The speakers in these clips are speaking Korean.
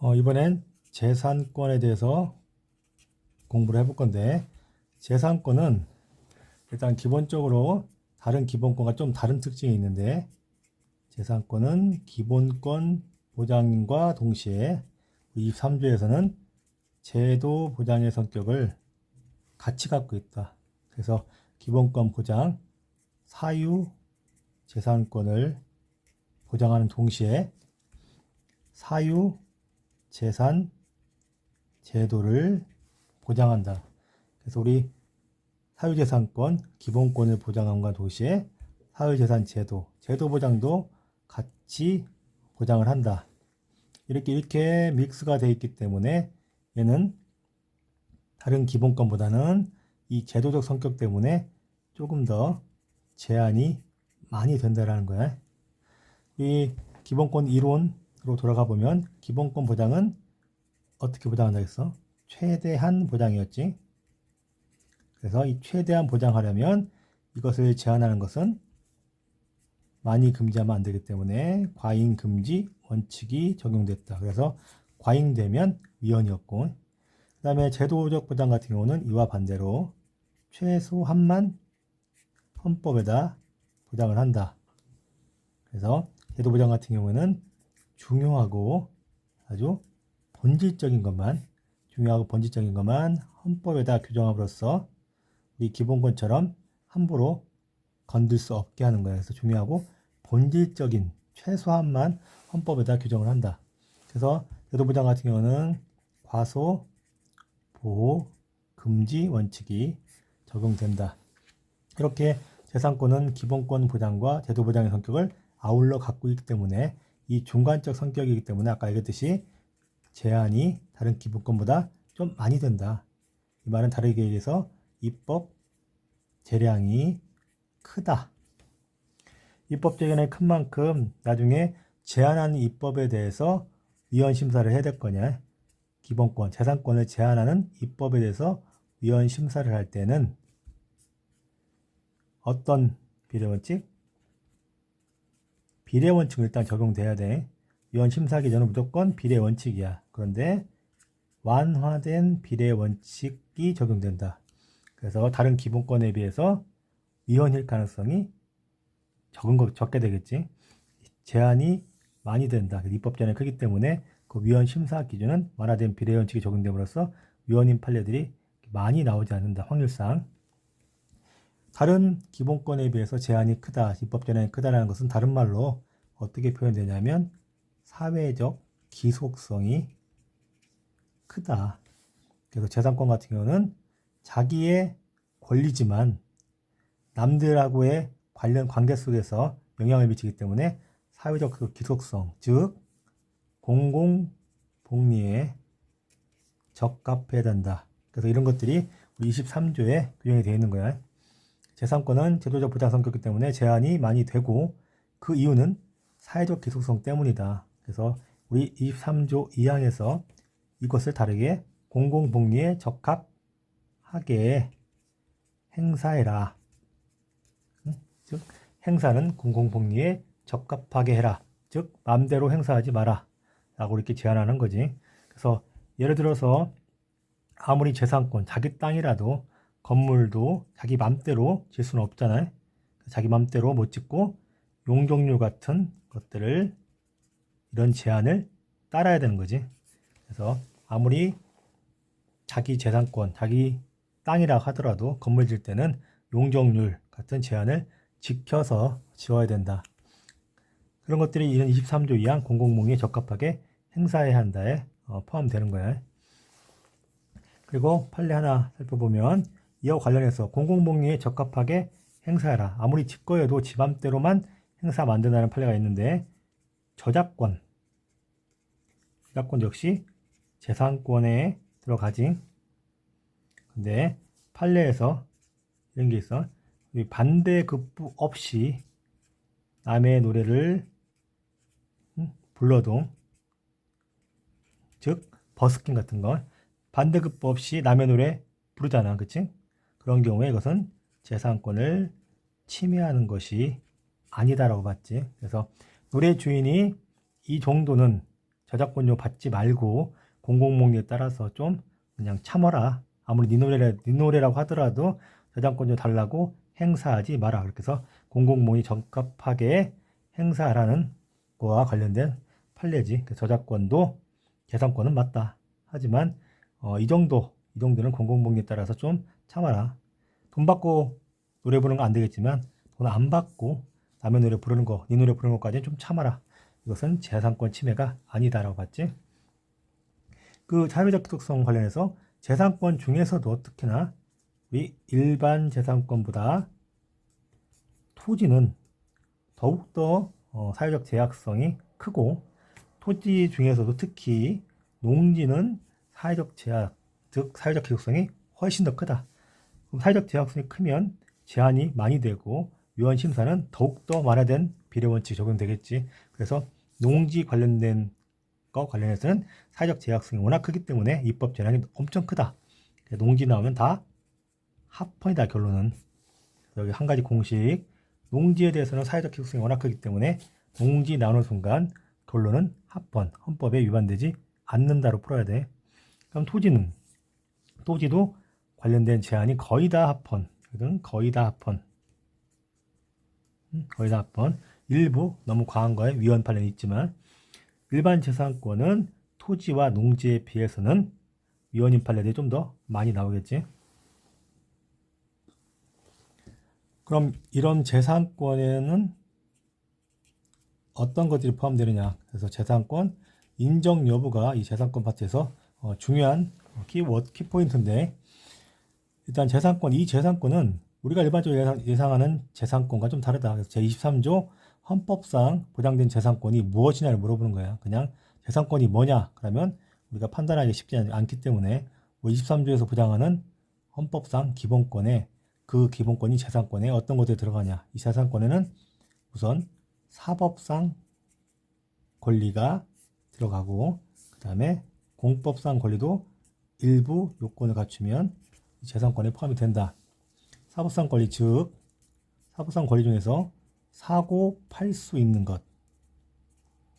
이번엔 재산권에 대해서 공부를 해볼 건데, 재산권은 일단 기본적으로 다른 기본권과 좀 다른 특징이 있는데, 재산권은 기본권 보장과 동시에 23조에서는 제도 보장의 성격을 같이 갖고 있다. 그래서 기본권 보장, 사유 재산권을 보장하는 동시에 사유 재산 제도를 보장한다. 그래서 우리 사유재산권 기본권을 보장함과 동시에 사유재산 제도 보장도 같이 보장을 한다. 이렇게 믹스가 되어 있기 때문에 얘는 다른 기본권보다는 이 제도적 성격 때문에 조금 더 제한이 많이 된다라는 거야. 이 기본권 이론으로 돌아가 보면 기본권 보장은 어떻게 보장한다 했어? 최대한 보장이었지. 그래서 이 최대한 보장하려면 이것을 제한하는 것은 많이 금지하면 안 되기 때문에 과잉 금지 원칙이 적용됐다. 그래서 과잉되면 위헌이었고, 그 다음에 제도적 보장 같은 경우는 이와 반대로 최소한만 헌법에다 보장을 한다. 그래서 제도 보장 같은 경우에는 중요하고 아주 본질적인 것만 헌법에다 규정함으로써 우리 기본권처럼 함부로 건들 수 없게 하는 거예요. 그래서 중요하고 본질적인 최소한만 헌법에다 규정을 한다. 그래서 제도 보장 같은 경우는 과소, 보호, 금지 원칙이 적용된다. 이렇게 재산권은 기본권 보장과 제도 보장의 성격을 아울러 갖고 있기 때문에 이 중간적 성격이기 때문에 아까 얘기했듯이 제한이 다른 기본권보다 좀 많이 된다. 이 말은 다르게 얘기해서 입법 재량이 크다. 입법 재량이 큰 만큼 나중에 제한하는 입법에 대해서 위헌 심사를 해야 될 거냐. 기본권, 재산권을 제한하는 입법에 대해서 위헌 심사를 할 때는 어떤 비례원칙? 비례원칙을 일단 적용돼야 돼. 위헌 심사 기준은 무조건 비례원칙이야. 그런데 완화된 비례원칙이 적용된다. 그래서 다른 기본권에 비해서 위헌일 가능성이 적게 되겠지. 제한이 많이 된다. 입법 제한이 크기 때문에 그 위헌 심사 기준은 완화된 비례원칙이 적용됨으로써 위헌인 판례들이 많이 나오지 않는다. 확률상. 다른 기본권에 비해서 제한이 크다, 입법 제한이 크다라는 것은 다른 말로 어떻게 표현되냐면 사회적 기속성이 크다. 그래서 재산권 같은 경우는 자기의 권리지만 남들하고의 관련 관계 속에서 영향을 미치기 때문에 사회적 그 기속성, 즉 공공복리에 적합해야 된다. 그래서 이런 것들이 우리 23조에 규정이 되어 있는 거야. 재산권은 제도적 보장 성격이기 때문에 제한이 많이 되고 그 이유는 사회적 기속성 때문이다. 그래서 우리 23조 2항에서 이것을 다르게 공공복리에 적합하게 행사해라. 즉 행사는 공공복리에 적합하게 해라. 즉 마음대로 행사하지 마라. 라고 이렇게 제한하는 거지. 그래서 예를 들어서 아무리 재산권, 자기 땅이라도 건물도 자기 맘대로 질 수는 없잖아요. 자기 맘대로 못 짓고 용적률 같은 것들을 이런 제한을 따라야 되는 거지. 그래서 아무리 자기 재산권, 자기 땅이라 하더라도 건물 질 때는 용적률 같은 제한을 지켜서 지어야 된다. 그런 것들이 이런 23조 2항 공공복리에 적합하게 행사해야 한다에 포함되는 거야. 그리고 판례 하나 살펴보면 이와 관련해서 공공복리에 적합하게 행사해라. 아무리 지 거여도 지 맘대로만 행사 만든다는 판례가 있는데 저작권 역시 재산권에 들어가지. 근데 판례에서 이런 게 있어. 반대급부 없이 남의 노래를 불러도, 즉 버스킹 같은 거 반대급부 없이 남의 노래 부르잖아, 그치? 그런 경우에 이것은 재산권을 침해하는 것이 아니다라고 봤지. 그래서 노래 주인이 이 정도는 저작권료 받지 말고 공공목리에 따라서 좀 그냥 참아라. 아무리 네 노래라고 하더라도 저작권료 달라고 행사하지 마라. 그렇게 해서 공공목리 적합하게 행사하라는 거와 관련된 판례지. 저작권도 재산권은 맞다. 하지만 이 정도는 공공목리에 따라서 좀 참아라. 돈 받고 노래 부르는 거 안 되겠지만 돈 안 받고 남의 노래 부르는 거, 네 노래 부르는 것까지는 좀 참아라. 이것은 재산권 침해가 아니다라고 봤지. 그 자유적 특성 관련해서 재산권 중에서도 특히나 우리 일반 재산권보다 토지는 더욱더 사회적 제약성이 크고, 토지 중에서도 특히 농지는 사회적 제약, 즉 사회적 기속성이 훨씬 더 크다. 그럼 사회적 제약성이 크면 제한이 많이 되고 위헌 심사는 더욱더 완화된 비례 원칙이 적용되겠지. 그래서 농지 관련된 거 관련해서는 사회적 제약성이 워낙 크기 때문에 입법 제한이 엄청 크다. 농지 나오면 다 합헌이다. 결론은 여기 한 가지 공식, 농지에 대해서는 사회적 기속성이 워낙 크기 때문에 농지 나오는 순간 결론은 합헌, 헌법에 위반되지 않는다로 풀어야 돼. 그럼 토지도 관련된 제한이 거의 다 합헌, 거의 다 합헌. 일부 너무 과한 거에 위헌 판례는 있지만, 일반 재산권은 토지와 농지에 비해서는 위헌인 판례들이 좀 더 많이 나오겠지. 그럼 이런 재산권에는 어떤 것들이 포함되느냐. 그래서 재산권 인정 여부가 이 재산권 파트에서 중요한 키포인트인데, 일단 이 재산권은 우리가 일반적으로 예상하는 재산권과 좀 다르다. 그래서 제23조 헌법상 보장된 재산권이 무엇이냐를 물어보는 거야. 그냥 재산권이 뭐냐? 그러면 우리가 판단하기 쉽지 않기 때문에 23조에서 보장하는 헌법상 기본권에, 그 기본권이 재산권에 어떤 것들이 들어가냐. 이 재산권에는 우선 사법상 권리가 들어가고, 그 다음에 공법상 권리도 일부 요건을 갖추면 재산권에 포함이 된다. 사법상 권리, 즉 사법상 권리 중에서 사고 팔 수 있는 것,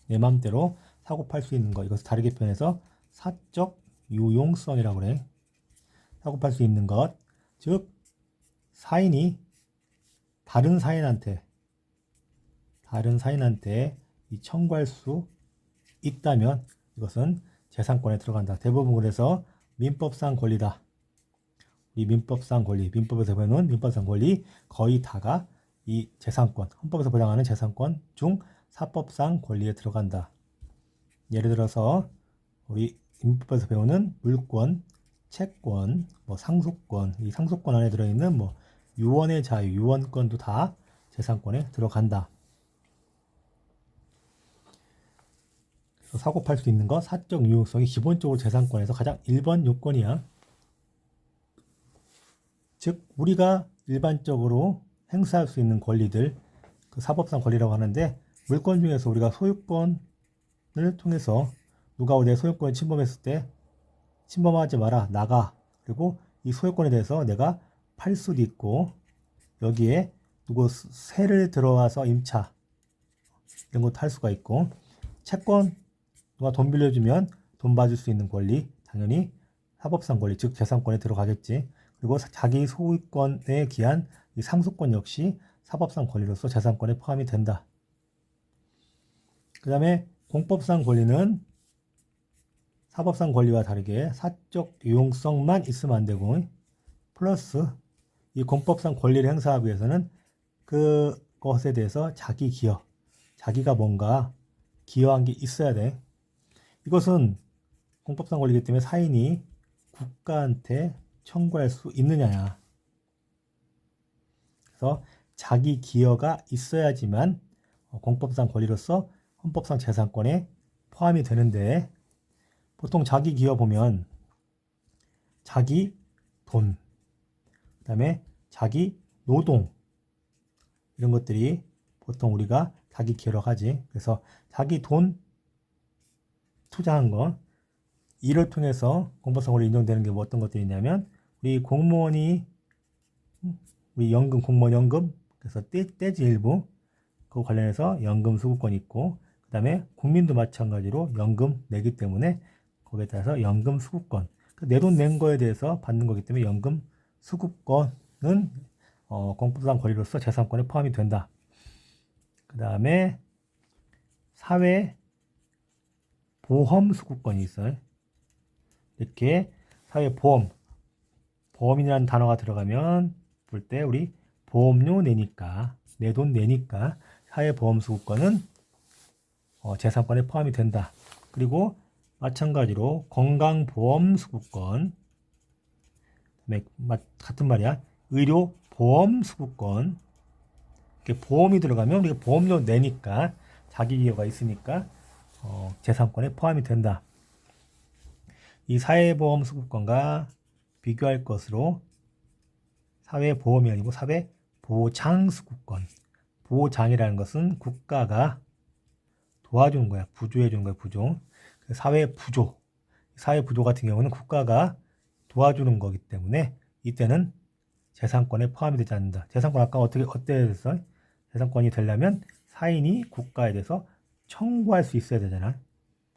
내 맘대로 사고 팔 수 있는 것, 이것을 다르게 표현해서 사적 유용성이라고 그래. 사고 팔 수 있는 것, 즉 사인이 다른 사인한테 이 청구할 수 있다면 이것은 재산권에 들어간다. 대부분 그래서 민법상 권리다. 이 민법상 권리, 민법에서 보면 민법상 권리 거의 다가 이 재산권, 헌법에서 보장하는 재산권 중 사법상 권리에 들어간다. 예를 들어서 우리 민법에서 배우는 물권, 채권, 상속권, 이 상속권 안에 들어있는 유언의 자유, 유언권도 다 재산권에 들어간다. 사고 팔 수 있는 것, 사적 유용성이 기본적으로 재산권에서 가장 1번 요건이야. 즉 우리가 일반적으로 행사할 수 있는 권리들, 그 사법상 권리라고 하는데, 물권 중에서 우리가 소유권을 통해서 누가 내 소유권을 침범했을 때 침범하지 마라, 나가. 그리고 이 소유권에 대해서 내가 팔 수도 있고, 여기에 누구 세를 들어와서 임차 이런 것도 할 수가 있고, 채권, 누가 돈 빌려주면 돈 받을 수 있는 권리, 당연히 사법상 권리, 즉 재산권에 들어가겠지. 그리고 자기 소유권에 기한 이 상속권 역시 사법상 권리로서 재산권에 포함이 된다. 그 다음에 공법상 권리는 사법상 권리와 다르게 사적 유용성만 있으면 안 되고, 플러스 이 공법상 권리를 행사하기 위해서는 그것에 대해서 자기 기여, 자기가 뭔가 기여한 게 있어야 돼. 이것은 공법상 권리이기 때문에 사인이 국가한테 청구할 수 있느냐야. 그래서 자기 기여가 있어야지만 공법상 권리로서 헌법상 재산권에 포함이 되는데, 보통 자기 기여 보면 자기 돈, 그 다음에 자기 노동, 이런 것들이 보통 우리가 자기 기여라고 하지. 그래서 자기 돈 투자한 거, 이를 통해서 공법상 권리 인정되는 게 어떤 것들이 있냐면, 우리 공무원이 우리 연금, 공무원 연금, 그래서 떼지 일부, 그 관련해서 연금 수급권이 있고, 그 다음에 국민도 마찬가지로 연금 내기 때문에 거기에 따라서 연금 수급권, 내 돈 낸 거에 대해서 받는 거기 때문에 연금 수급권은 공법상 권리로서 재산권에 포함이 된다. 그 다음에 사회 보험 수급권이 있어요. 이렇게 사회 보험이라는 단어가 들어가면 볼 때 우리 보험료 내니까, 내 돈 내니까 사회 보험 수급권은 재산권에 포함이 된다. 그리고 마찬가지로 건강보험 수급권, 같은 말이야. 의료보험 수급권, 이렇게 보험이 들어가면 우리가 보험료 내니까 자기 기여가 있으니까 재산권에 포함이 된다. 이 사회보험 수급권과 비교할 것으로 사회보험이 아니고 사회보장 수급권. 보장이라는 것은 국가가 도와주는 거야. 부조해 주는 거야. 부조. 사회부조. 사회부조 같은 경우는 국가가 도와주는 거기 때문에 이때는 재산권에 포함이 되지 않는다. 재산권 아까 어때 됐어? 재산권이 되려면 사인이 국가에 대해서 청구할 수 있어야 되잖아.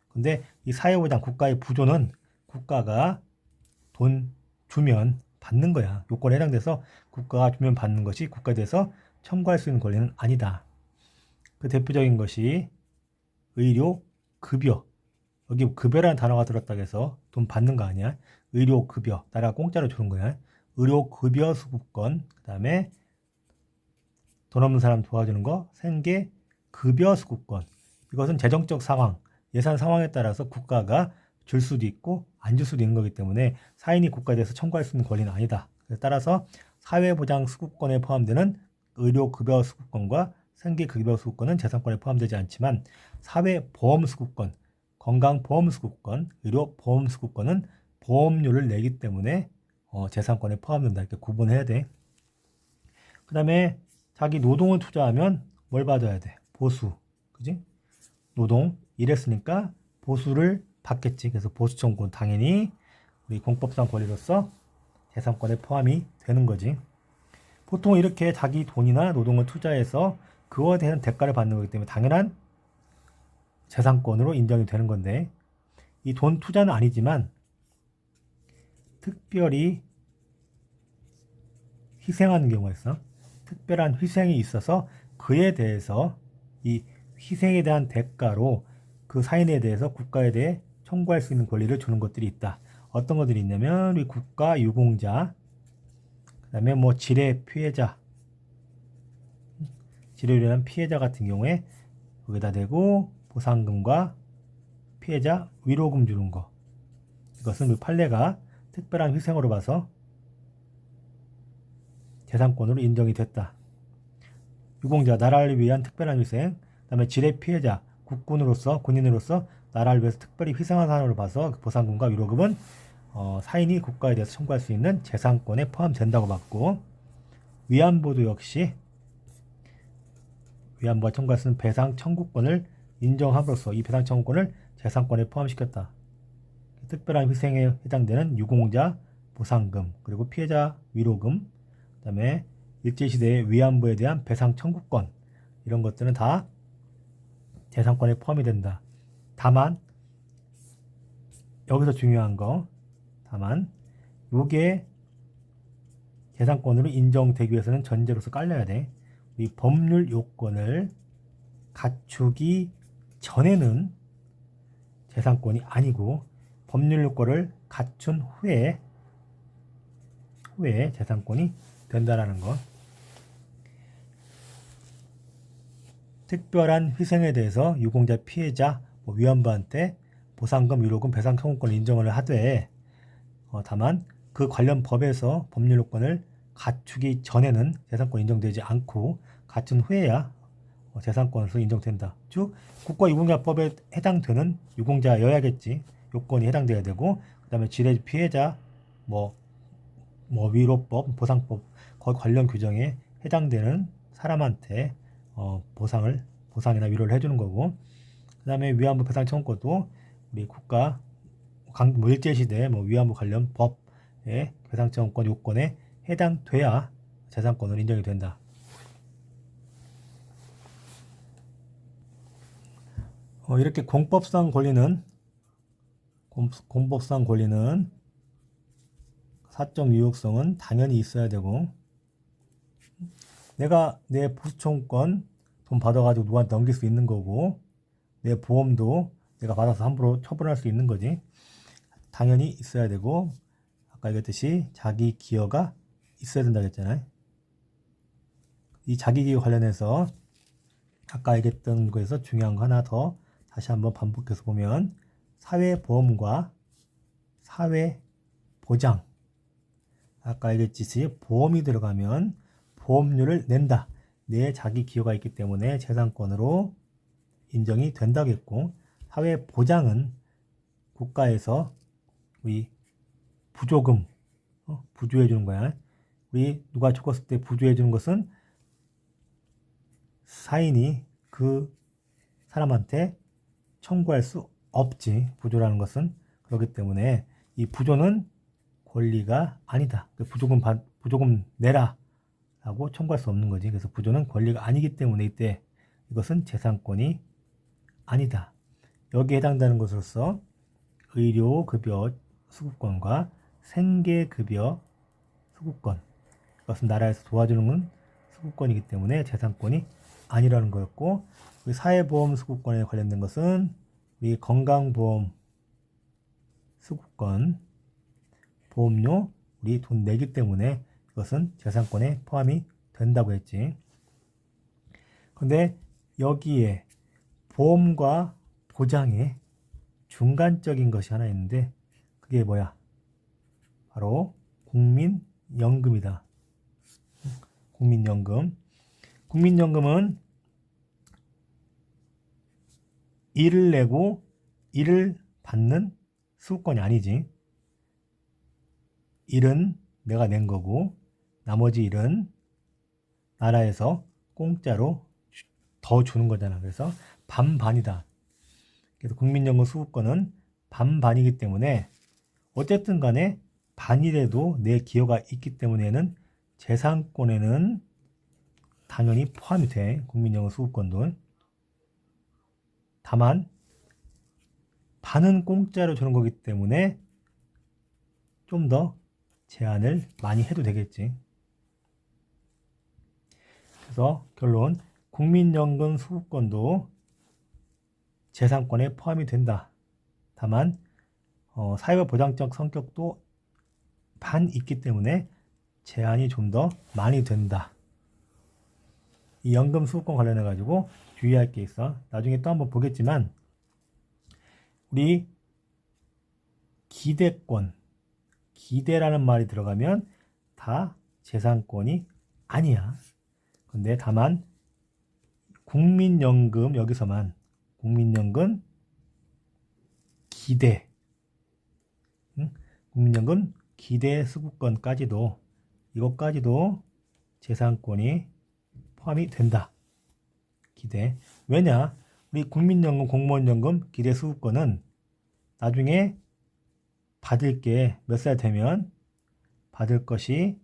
근데 이 사회보장 국가의 부조는 국가가 돈 주면 받는 거야. 요건에 해당돼서 국가가 주면 받는 것이 국가에 대해서 청구할 수 있는 권리는 아니다. 그 대표적인 것이 의료 급여. 여기 급여라는 단어가 들었다고 해서 돈 받는 거 아니야. 의료 급여. 나라가 공짜로 주는 거야. 의료 급여 수급권. 그 다음에 돈 없는 사람 도와주는 거 생계 급여 수급권. 이것은 재정적 상황, 예산 상황에 따라서 국가가 줄 수도 있고 안 줄 수도 있는 거기 때문에 사인이 국가에 대해서 청구할 수 있는 권리는 아니다. 따라서 사회보장 수급권에 포함되는 의료급여 수급권과 생계급여 수급권은 재산권에 포함되지 않지만 사회보험 수급권, 건강보험 수급권, 의료보험 수급권은 보험료를 내기 때문에 재산권에 포함된다. 이렇게 구분해야 돼. 그 다음에 자기 노동을 투자하면 뭘 받아야 돼? 보수. 그지? 노동, 일했으니까 보수를 받겠지. 그래서 보수 청구는 당연히 우리 공법상 권리로서 재산권에 포함이 되는 거지. 보통 이렇게 자기 돈이나 노동을 투자해서 그거에 대한 대가를 받는 거기 때문에 당연한 재산권으로 인정이 되는 건데 이 돈 투자는 아니지만 특별히 희생하는 경우가 있어. 특별한 희생이 있어서 그에 대해서 이 희생에 대한 대가로 그 사인에 대해서 국가에 대해 청구할 수 있는 권리를 주는 것들이 있다. 어떤 것들이 있냐면 우리 국가 유공자, 그 다음에 뭐 지뢰 피해자, 지뢰로 인한 피해자 같은 경우에 거기다 대고 보상금과 피해자 위로금 주는 거. 이것은 우리 판례가 특별한 희생으로 봐서 재산권으로 인정이 됐다. 유공자, 나라를 위한 특별한 희생, 그 다음에 지뢰 피해자, 군인으로서 나라를 위해서 특별히 희생한 사람으로 봐서 그 보상금과 위로금은 사인이 국가에 대해서 청구할 수 있는 재산권에 포함된다고 봤고, 위안부도 역시 위안부가 청구할 수 있는 배상 청구권을 인정함으로써 이 배상 청구권을 재산권에 포함시켰다. 특별한 희생에 해당되는 유공자 보상금, 그리고 피해자 위로금, 그 다음에 일제시대의 위안부에 대한 배상 청구권, 이런 것들은 다 재산권에 포함이 된다. 다만 여기서 중요한 거, 요게 재산권으로 인정되기 위해서는 전제로서 깔려야 돼. 이 법률 요건을 갖추기 전에는 재산권이 아니고 법률 요건을 갖춘 후에 재산권이 된다라는 것. 특별한 희생에 대해서 유공자, 피해자, 위안부한테 보상금, 위로금, 배상 청구권을 인정을 하되 다만 그 관련 법에서 법률 요건을 갖추기 전에는 재산권 인정되지 않고 갖춘 후에야 재산권으로서 인정된다. 즉 국가유공자법에 해당되는 유공자여야겠지. 요건이 해당돼야 되고 그 다음에 지뢰 피해자 위로법, 보상법 거기 관련 규정에 해당되는 사람한테 보상이나 위로를 해주는 거고, 그 다음에 위안부 배상 청구권도 우리 국가 일제시대 위안부 관련 법의 배상 청구권 요건에 해당돼야 재산권으로 인정이 된다. 이렇게 공법상 권리는 사적 유효성은 당연히 있어야 되고, 내가 내 보수청구권 돈 받아가지고 누구한테 넘길 수 있는 거고, 내 보험도 내가 받아서 함부로 처분할 수 있는 거지. 당연히 있어야 되고, 아까 얘기했듯이 자기 기여가 있어야 된다고 했잖아요. 이 자기 기여 관련해서 아까 얘기했던 거에서 중요한 거 하나 더 다시 한번 반복해서 보면, 사회보험과 사회보장, 아까 얘기했듯이 보험이 들어가면 보험료를 낸다. 내 자기 기여가 있기 때문에 재산권으로 인정이 된다고 했고, 사회보장은 국가에서 우리 부조금 부조해 주는 거야. 우리 누가 죽었을 때 부조해 주는 것은 사인이 그 사람한테 청구할 수 없지. 부조라는 것은. 그렇기 때문에 이 부조는 권리가 아니다. 부조금 내라 라고 청구할 수 없는 거지. 그래서 부조는 권리가 아니기 때문에 이때 이것은 재산권이 아니다. 여기에 해당되는 것으로서 의료급여 수급권과 생계급여 수급권, 이것은 나라에서 도와주는 수급권이기 때문에 재산권이 아니라는 거였고, 우리 사회보험 수급권에 관련된 것은 우리 건강보험 수급권, 보험료 우리 돈 내기 때문에 이것은 재산권에 포함이 된다고 했지. 근데 여기에 보험과 보장의 중간적인 것이 하나 있는데, 그게 뭐야? 바로 국민연금이다. 국민연금. 국민연금은 일을 내고 일을 받는 수급권이 아니지. 일은 내가 낸 거고, 나머지 일은 나라에서 공짜로 더 주는 거잖아. 그래서 반반이다. 그래서 국민연금 수급권은 반반이기 때문에 어쨌든 간에 반이라도 내 기여가 있기 때문에는 재산권에는 당연히 포함이 돼. 국민연금 수급권도. 다만 반은 공짜로 주는 거기 때문에 좀 더 제한을 많이 해도 되겠지. 그래서 결론, 국민연금 수급권도 재산권에 포함이 된다. 다만 사회보장적 성격도 반 있기 때문에 제한이 좀 더 많이 된다. 이 연금 수급권 관련해 가지고 주의할 게 있어. 나중에 또 한번 보겠지만, 우리 기대권, 기대라는 말이 들어가면 다 재산권이 아니야. 근데 다만 국민연금, 여기서만 국민연금 기대, 국민연금 기대 수급권까지도, 이것까지도 재산권이 포함이 된다. 기대. 왜냐? 우리 국민연금, 공무원연금 기대 수급권은 나중에 받을 게 몇 살 되면 받을 것이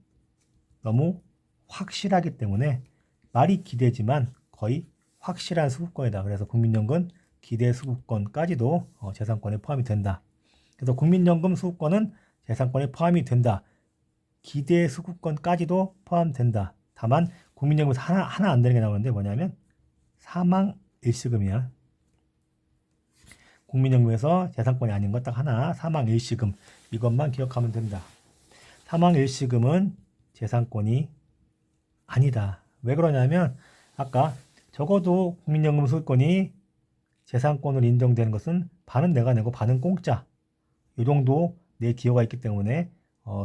너무 확실하기 때문에 말이 기대지만 거의 확실한 수급권이다. 그래서 국민연금 기대 수급권까지도 재산권에 포함이 된다. 그래서 국민연금 수급권은 재산권에 포함이 된다. 기대 수급권까지도 포함된다. 다만 국민연금에서 하나 안 되는 게 나오는데 뭐냐면 사망 일시금이야. 국민연금에서 재산권이 아닌 것 딱 하나, 사망 일시금. 이것만 기억하면 된다. 사망 일시금은 재산권이 아니다. 왜 그러냐면 아까 적어도 국민연금 수급권이 재산권으로 인정되는 것은 반은 내가 내고 반은 공짜. 이 정도 내 기여가 있기 때문에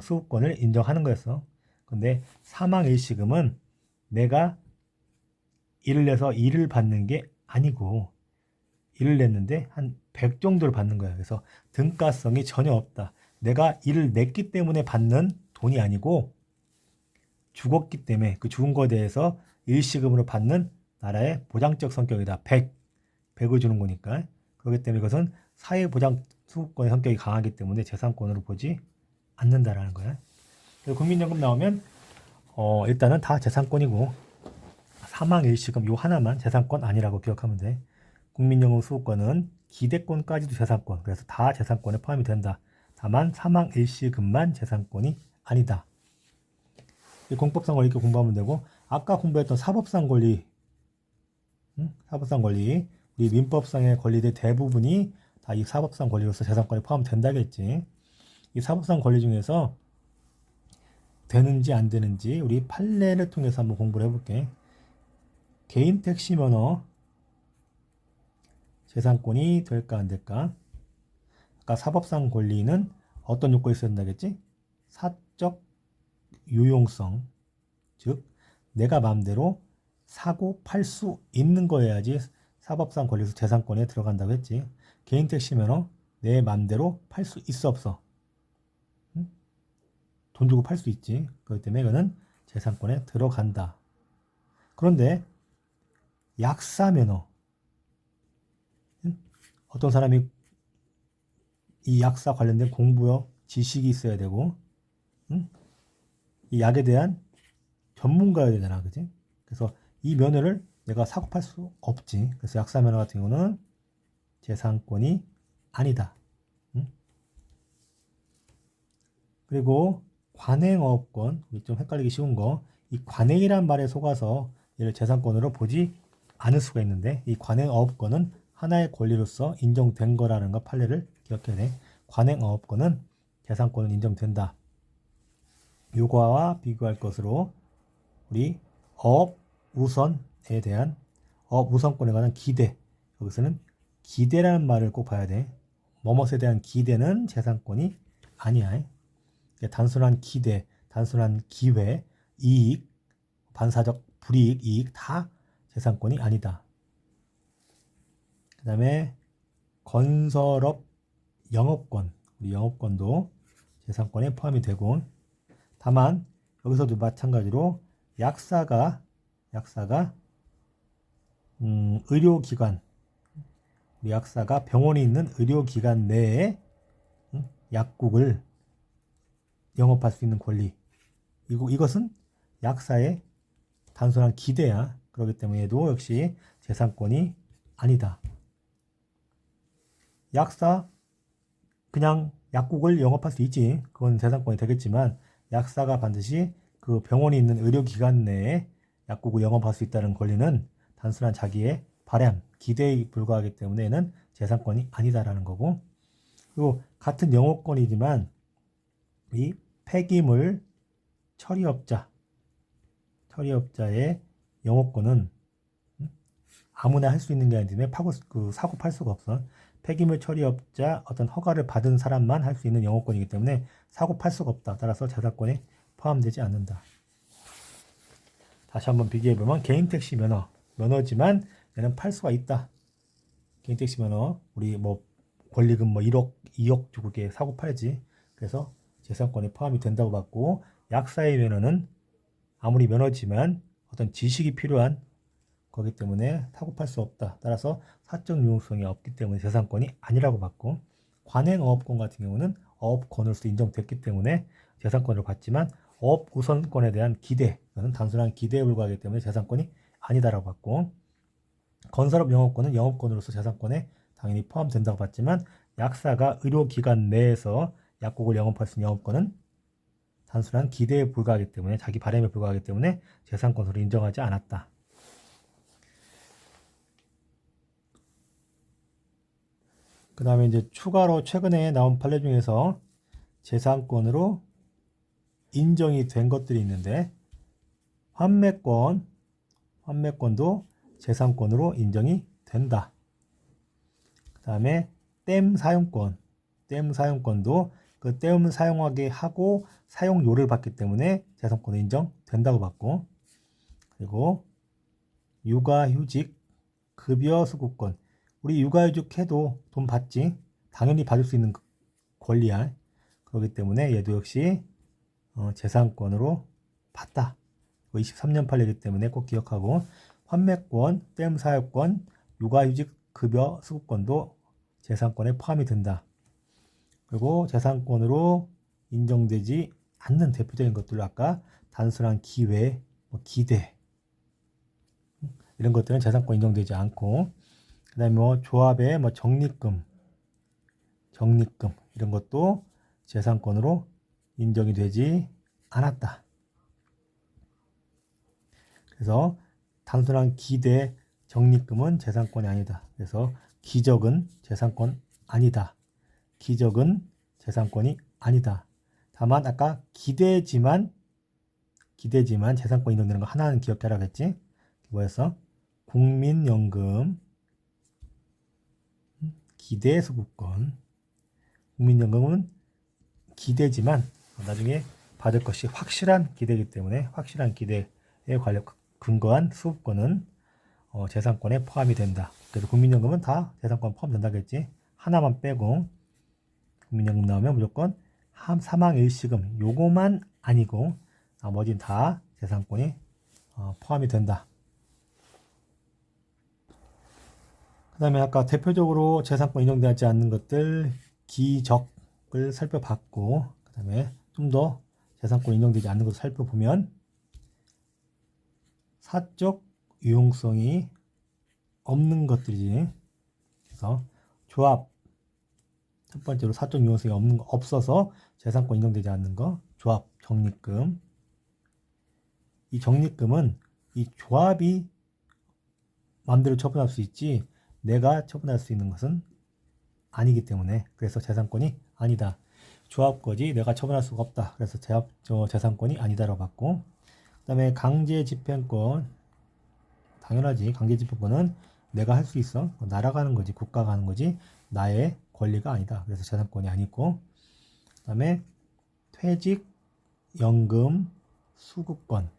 수급권을 인정하는 거였어. 근데 사망 일시금은 내가 일을 내서 일을 받는 게 아니고, 일을 냈는데 한 100 정도를 받는 거야. 그래서 등가성이 전혀 없다. 내가 일을 냈기 때문에 받는 돈이 아니고 죽었기 때문에 그 죽은 거에 대해서 일시금으로 받는 나라의 보장적 성격이다. 100을 주는 거니까. 그렇기 때문에 이것은 사회보장 수급권의 성격이 강하기 때문에 재산권으로 보지 않는다라는 거야. 그래서 국민연금 나오면 일단은 다 재산권이고, 사망일시금 요 하나만 재산권 아니라고 기억하면 돼. 국민연금 수급권은 기대권까지도 재산권, 그래서 다 재산권에 포함이 된다. 다만 사망 일시금만 재산권이 아니다. 공법상 권리 이렇게 공부하면 되고, 아까 공부했던 사법상 권리, 사법상 권리, 우리 민법상의 권리들 대부분이 다 이 사법상 권리로서 재산권에 포함된다겠지. 이 사법상 권리 중에서 되는지 안 되는지 우리 판례를 통해서 한번 공부를 해볼게. 개인 택시 면허 재산권이 될까 안 될까? 아까 사법상 권리는 어떤 요건이 있어야 된다겠지? 사적 유용성, 즉 내가 마음대로 사고 팔 수 있는 거여야지 사법상 권리에서 재산권에 들어간다고 했지. 개인 택시 면허 내 마음대로 팔 수 있어 없어? 응? 돈 주고 팔 수 있지. 그렇기 때문에 이거는 재산권에 들어간다. 그런데 약사 면허, 응? 어떤 사람이 이 약사 관련된 공부요 지식이 있어야 되고, 응? 이 약에 대한 전문가여야 되잖아, 그지? 그래서 이 면허를 내가 사고 팔 수 없지. 그래서 약사 면허 같은 경우는 재산권이 아니다. 응? 그리고 관행어업권, 좀 헷갈리기 쉬운 거, 이 관행이란 말에 속아서 얘를 재산권으로 보지 않을 수가 있는데, 이 관행어업권은 하나의 권리로서 인정된 거라는 거 판례를 기억해야 돼. 관행어업권은 재산권은 인정된다. 요거와 비교할 것으로 우리 어업우선에 대한 어업우선권에 관한 기대, 여기서는 기대라는 말을 꼭 봐야 돼. 뭐뭇에 대한 기대는 재산권이 아니야. 단순한 기대, 단순한 기회, 이익, 반사적 불이익, 이익 다 재산권이 아니다. 그 다음에 건설업 영업권, 우리 영업권도 재산권에 포함이 되고, 다만 여기서도 마찬가지로 약사가 의료기관, 우리 약사가 병원이 있는 의료기관 내에 약국을 영업할 수 있는 권리, 이것은 약사의 단순한 기대야. 그렇기 때문에 도 역시 재산권이 아니다. 약사 그냥 약국을 영업할 수 있지. 그건 재산권이 되겠지만 약사가 반드시 그 병원이 있는 의료기관 내에 약국을 영업할 수 있다는 권리는 단순한 자기의 바람, 기대에 불과하기 때문에는 재산권이 아니다라는 거고, 그리고 같은 영업권이지만 이 폐기물 처리업자의 영업권은 아무나 할 수 있는 게 아니기 때문에 사고 팔 수가 없어. 폐기물 처리업자 어떤 허가를 받은 사람만 할 수 있는 영업권이기 때문에 사고 팔 수가 없다. 따라서 재산권에 포함되지 않는다. 다시 한번 비교해보면 개인 택시 면허지만 얘는 팔 수가 있다. 개인 택시 면허 우리 뭐 권리금 뭐 1억 2억 주고 이렇게 사고 팔지. 그래서 재산권에 포함이 된다고 봤고, 약사의 면허는 아무리 면허지만 어떤 지식이 필요한 거기 때문에 사고 팔 수 없다. 따라서 사적 유용성이 없기 때문에 재산권이 아니라고 봤고, 관행어업권 같은 경우는 어업권으로서 인정됐기 때문에 재산권을 받지만 어업 우선권에 대한 기대, 이거는 단순한 기대에 불과하기 때문에 재산권이 아니다라고 봤고, 건설업 영업권은 영업권으로서 재산권에 당연히 포함된다고 봤지만 약사가 의료기관 내에서 약국을 영업할 수 있는 영업권은 단순한 기대에 불과하기 때문에, 자기 바람에 불과하기 때문에 재산권으로 인정하지 않았다. 그 다음에 이제 추가로 최근에 나온 판례 중에서 재산권으로 인정이 된 것들이 있는데, 환매권도 재산권으로 인정이 된다. 그 다음에 댐 사용권도 그 댐을 사용하게 하고 사용료를 받기 때문에 재산권으로 인정된다고 봤고, 그리고 육아휴직 급여 수급권, 우리 육아휴직 해도 돈 받지. 당연히 받을 수 있는 권리야. 그렇기 때문에 얘도 역시 재산권으로 받다. 23년 판례이기 때문에 꼭 기억하고, 환매권, 댐 사용권, 육아휴직 급여 수급권도 재산권에 포함이 된다. 그리고 재산권으로 인정되지 않는 대표적인 것들로 아까 단순한 기회, 기대 이런 것들은 재산권 인정되지 않고, 그다음에 뭐 조합의 뭐 적립금 이런 것도 재산권으로 인정이 되지 않았다. 그래서 단순한 기대 적립금은 재산권이 아니다. 그래서 기적은 재산권 아니다. 기적은 재산권이 아니다. 다만 아까 기대지만 재산권 인정되는 거 하나는 기억해라고 했지. 뭐였어? 국민연금 기대수급권. 국민연금은 기대지만 나중에 받을 것이 확실한 기대이기 때문에 확실한 기대에 관련 근거한 수급권은 재산권에 포함이 된다. 그래서 국민연금은 다 재산권 포함된다겠지. 하나만 빼고 국민연금 나오면 무조건 사망일시금 요거만 아니고 나머지는 다 재산권이 포함이 된다. 그 다음에 아까 대표적으로 재산권 인정되지 않는 것들 기적을 살펴봤고 그 다음에 좀 더 재산권 인정되지 않는 것을 살펴보면 사적 유용성이 없는 것들이지. 그래서 조합 첫 번째로 사적 유용성이 없어서 재산권 인정되지 않는 거 조합 적립금. 이 적립금은 이 조합이 마음대로 처분할 수 있지 내가 처분할 수 있는 것은 아니기 때문에 그래서 재산권이 아니다. 조합 거지 내가 처분할 수가 없다. 그래서 재산권이 아니다라고 봤고 그 다음에 강제집행권 당연하지. 강제집행권은 내가 할 수 있어. 나라가 하는 거지 국가가 하는 거지 나의 권리가 아니다. 그래서 재산권이 아니고 그 다음에 퇴직연금 수급권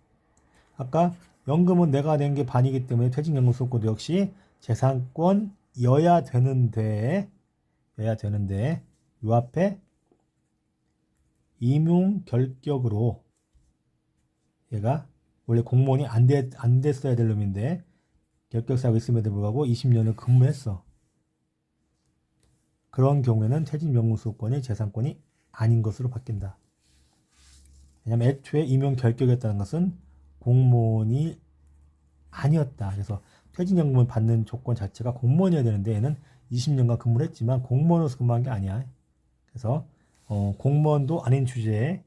아까 연금은 내가 낸 게 반이기 때문에 퇴직연금 수급권도 역시 재산권이어야 되는데 요 앞에 임용 결격으로 얘가 원래 공무원이 안 됐어야 될 놈인데 결격사유가 있음에도 불구하고 20년을 근무했어. 그런 경우에는 퇴직연금 수급권이 재산권이 아닌 것으로 바뀐다. 왜냐하면 애초에 임용 결격했다는 것은 공무원이 아니었다. 그래서 퇴직연금을 받는 조건 자체가 공무원이어야 되는데 얘는 20년간 근무를 했지만 공무원으로서 근무한 게 아니야. 그래서 공무원도 아닌 주제에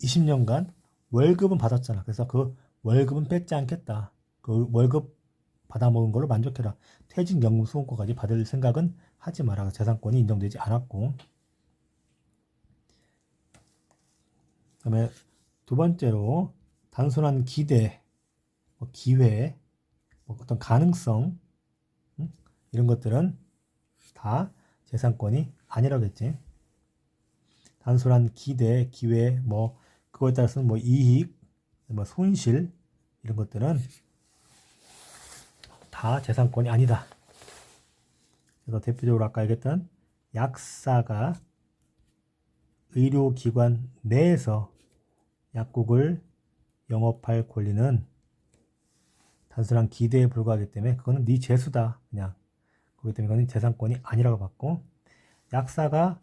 20년간 월급은 받았잖아. 그래서 그 월급은 뺏지 않겠다. 그 월급 받아먹은 걸로 만족해라. 퇴직연금 수급권까지 받을 생각은 하지 마라. 재산권이 인정되지 않았고 그 다음에 두 번째로 단순한 기대, 기회, 어떤 가능성 이런 것들은 다 재산권이 아니라고 했지. 단순한 기대, 기회, 그거에 따라서는 이익, 손실 이런 것들은 다 재산권이 아니다. 그래서 대표적으로 아까 얘기했던 약사가 의료기관 내에서 약국을 영업할 권리는 단순한 기대에 불과하기 때문에 그거는 네 재수다. 그냥 그렇기 때문에 그건 재산권이 아니라고 봤고 약사가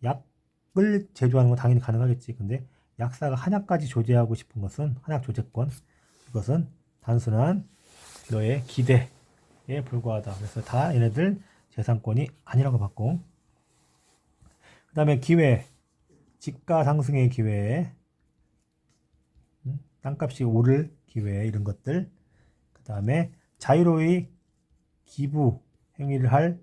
약을 제조하는 건 당연히 가능하겠지. 근데 약사가 한약까지 조제하고 싶은 것은 한약 조제권 이것은 단순한 너의 기대에 불과하다. 그래서 다 얘네들 재산권이 아니라고 봤고 그 다음에 기회 집가 상승의 기회 땅값이 오를 기회 이런 것들 그 다음에 자유로이 기부 행위를 할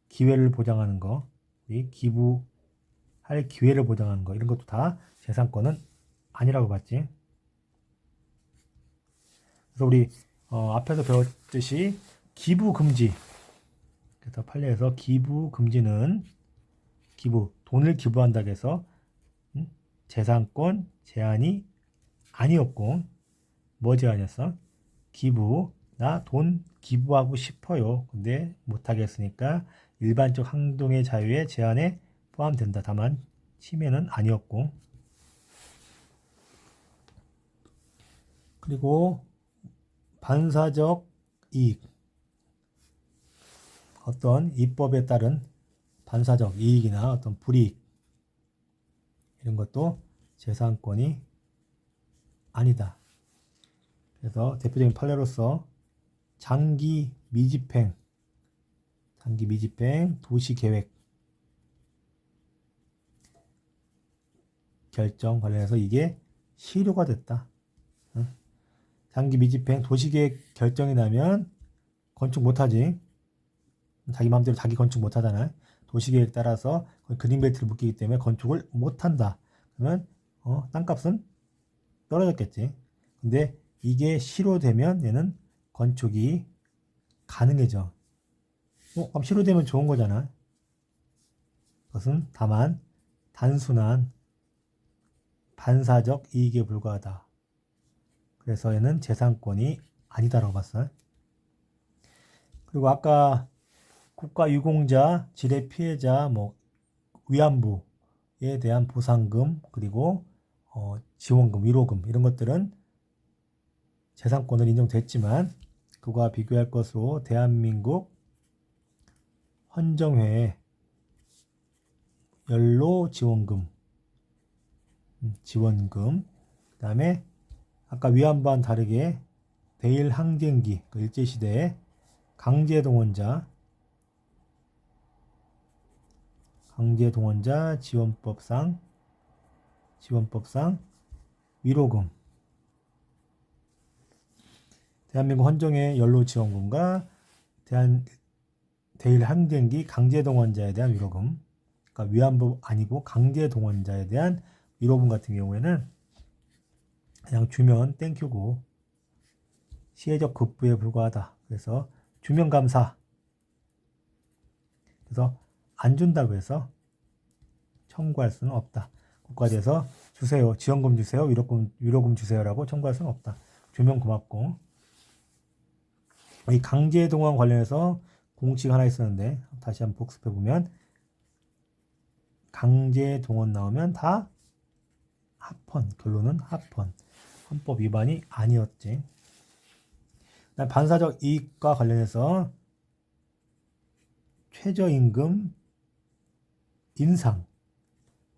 기회를 보장하는 거 이 기부할 기회를 보장하는 거 이런 것도 다 재산권은 아니라고 봤지. 그래서 우리 앞에서 배웠듯이 기부 금지 그래서 판례에서 기부 금지는 돈을 기부한다고 해서 재산권 제한이 아니었고 뭐 제한이었어? 나 돈 기부하고 싶어요. 근데 못하겠으니까 일반적 행동의 자유의 제한에 포함된다. 다만 침해는 아니었고 그리고 반사적 이익 어떤 입법에 따른 반사적 이익이나 어떤 불이익 이런 것도 재산권이 아니다. 그래서 대표적인 판례로서 장기 미집행 장기 미집행 도시계획 결정 관련해서 이게 실효가 됐다. 장기 미집행 도시계획 결정이 나면 건축 못하지. 자기 마음대로 자기 건축 못하잖아. 도시계획 따라서 그린벨트를 묶이기 때문에 건축을 못한다. 그러면 땅값은 떨어졌겠지. 근데 이게 실효되면 얘는 건축이 가능해져. 그럼 실효되면 좋은 거잖아. 그것은 다만 단순한 반사적 이익에 불과하다. 그래서 얘는 재산권이 아니다라고 봤어요. 그리고 아까 국가유공자, 지뢰 피해자, 위안부에 대한 보상금, 그리고 지원금, 위로금 이런 것들은 재산권을 인정됐지만 그거와 비교할 것으로 대한민국 헌정회의 연로 지원금, 그 다음에 아까 위안부와는 다르게 대일 항쟁기, 그 일제시대에 강제동원자 지원법상 위로금, 대한민국 헌정의 연로지원금과 대일 항쟁기 강제동원자에 대한 위로금, 그러니까 위안부 아니고 강제동원자에 대한 위로금 같은 경우에는 그냥 주면 땡큐고 시혜적 급부에 불과하다. 그래서 주면 감사. 그래서 안 준다고 해서 청구할 수는 없다. 국가에서 주세요, 지원금 주세요, 위로금 주세요라고 청구할 수는 없다. 주면 고맙고. 이 강제동원 관련해서 공식 하나 있었는데 다시 한번 복습해 보면 강제동원 나오면 다 합헌, 결론은 합헌, 헌법 위반이 아니었지. 반사적 이익과 관련해서 최저임금 인상,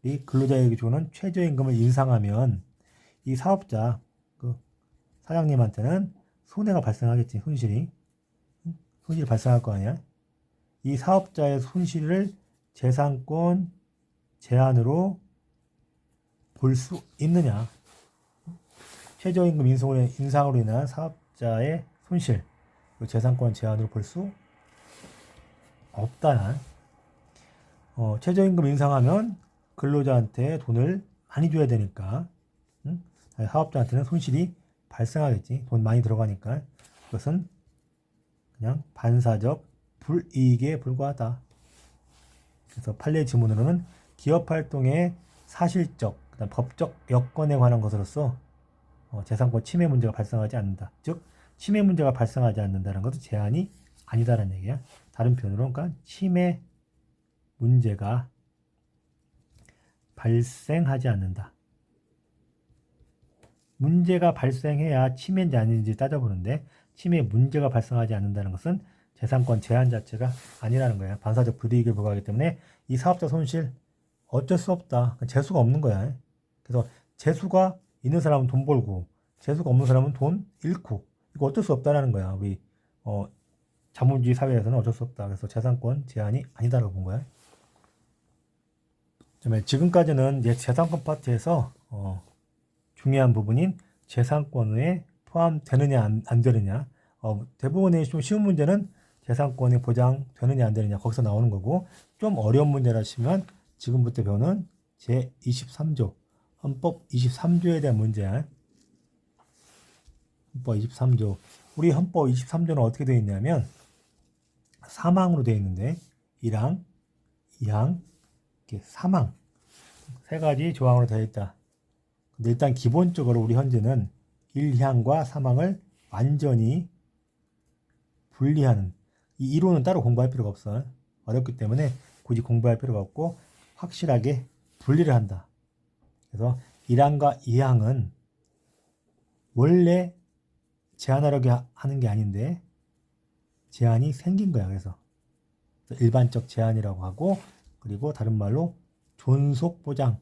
이 근로자에게 주는 최저임금을 인상하면 이 사업자, 그 사장님한테는 손해가 발생하겠지. 손실이 발생할 거 아니야. 이 사업자의 손실을 재산권 제한으로 볼 수 있느냐. 최저임금 인상으로 인한 사업자의 손실, 재산권 제한으로 볼 수 없다. 최저임금 인상하면 근로자한테 돈을 많이 줘야 되니까 사업자한테는 손실이 발생하겠지. 돈 많이 들어가니까. 그것은 그냥 반사적 불이익에 불과하다. 그래서 판례 지문으로는 기업활동의 사실적, 그다음 법적 여건에 관한 것으로서 재산권 침해 문제가 발생하지 않는다. 즉 침해 문제가 발생하지 않는다는 것은 제한이 아니다라는 얘기야. 다른 표현으로 그러니까 침해 문제가 발생하지 않는다. 문제가 발생해야 침해인지 아닌지 따져보는데 침해 문제가 발생하지 않는다는 것은 재산권 제한 자체가 아니라는 거야. 반사적 불이익에 불과하기 때문에 이 사업자 손실 어쩔 수 없다. 재수가 없는 거야. 그래서 재수가 있는 사람은 돈 벌고 재수가 없는 사람은 돈 잃고 이거 어쩔 수 없다라는 거야. 우리 자본주의 사회에서는 어쩔 수 없다. 그래서 재산권 제한이 아니다라고 본 거야. 지금까지는 이제 재산권 파트에서 중요한 부분인 재산권에 포함되느냐 안 되느냐, 대부분의 좀 쉬운 문제는 재산권이 보장되느냐 안 되느냐 거기서 나오는 거고, 좀 어려운 문제라 치면 지금부터 배우는 제23조 헌법 23조에 대한 문제야. 헌법 23조, 우리 헌법 23조는 어떻게 되어 있냐면 3항으로 되어 있는데 1항, 2항, 이렇게 3항 세 가지 조항으로 되어 있다. 근데 일단 기본적으로 우리 현재는 1항과 3항을 완전히 분리하는, 이 이론은 따로 공부할 필요가 없어. 어렵기 때문에 굳이 공부할 필요가 없고 확실하게 분리를 한다. 그래서 1항과 2항은 원래 제한하려고 하는 게 아닌데 제한이 생긴 거야. 그래서 일반적 제한이라고 하고, 그리고 다른 말로 존속보장,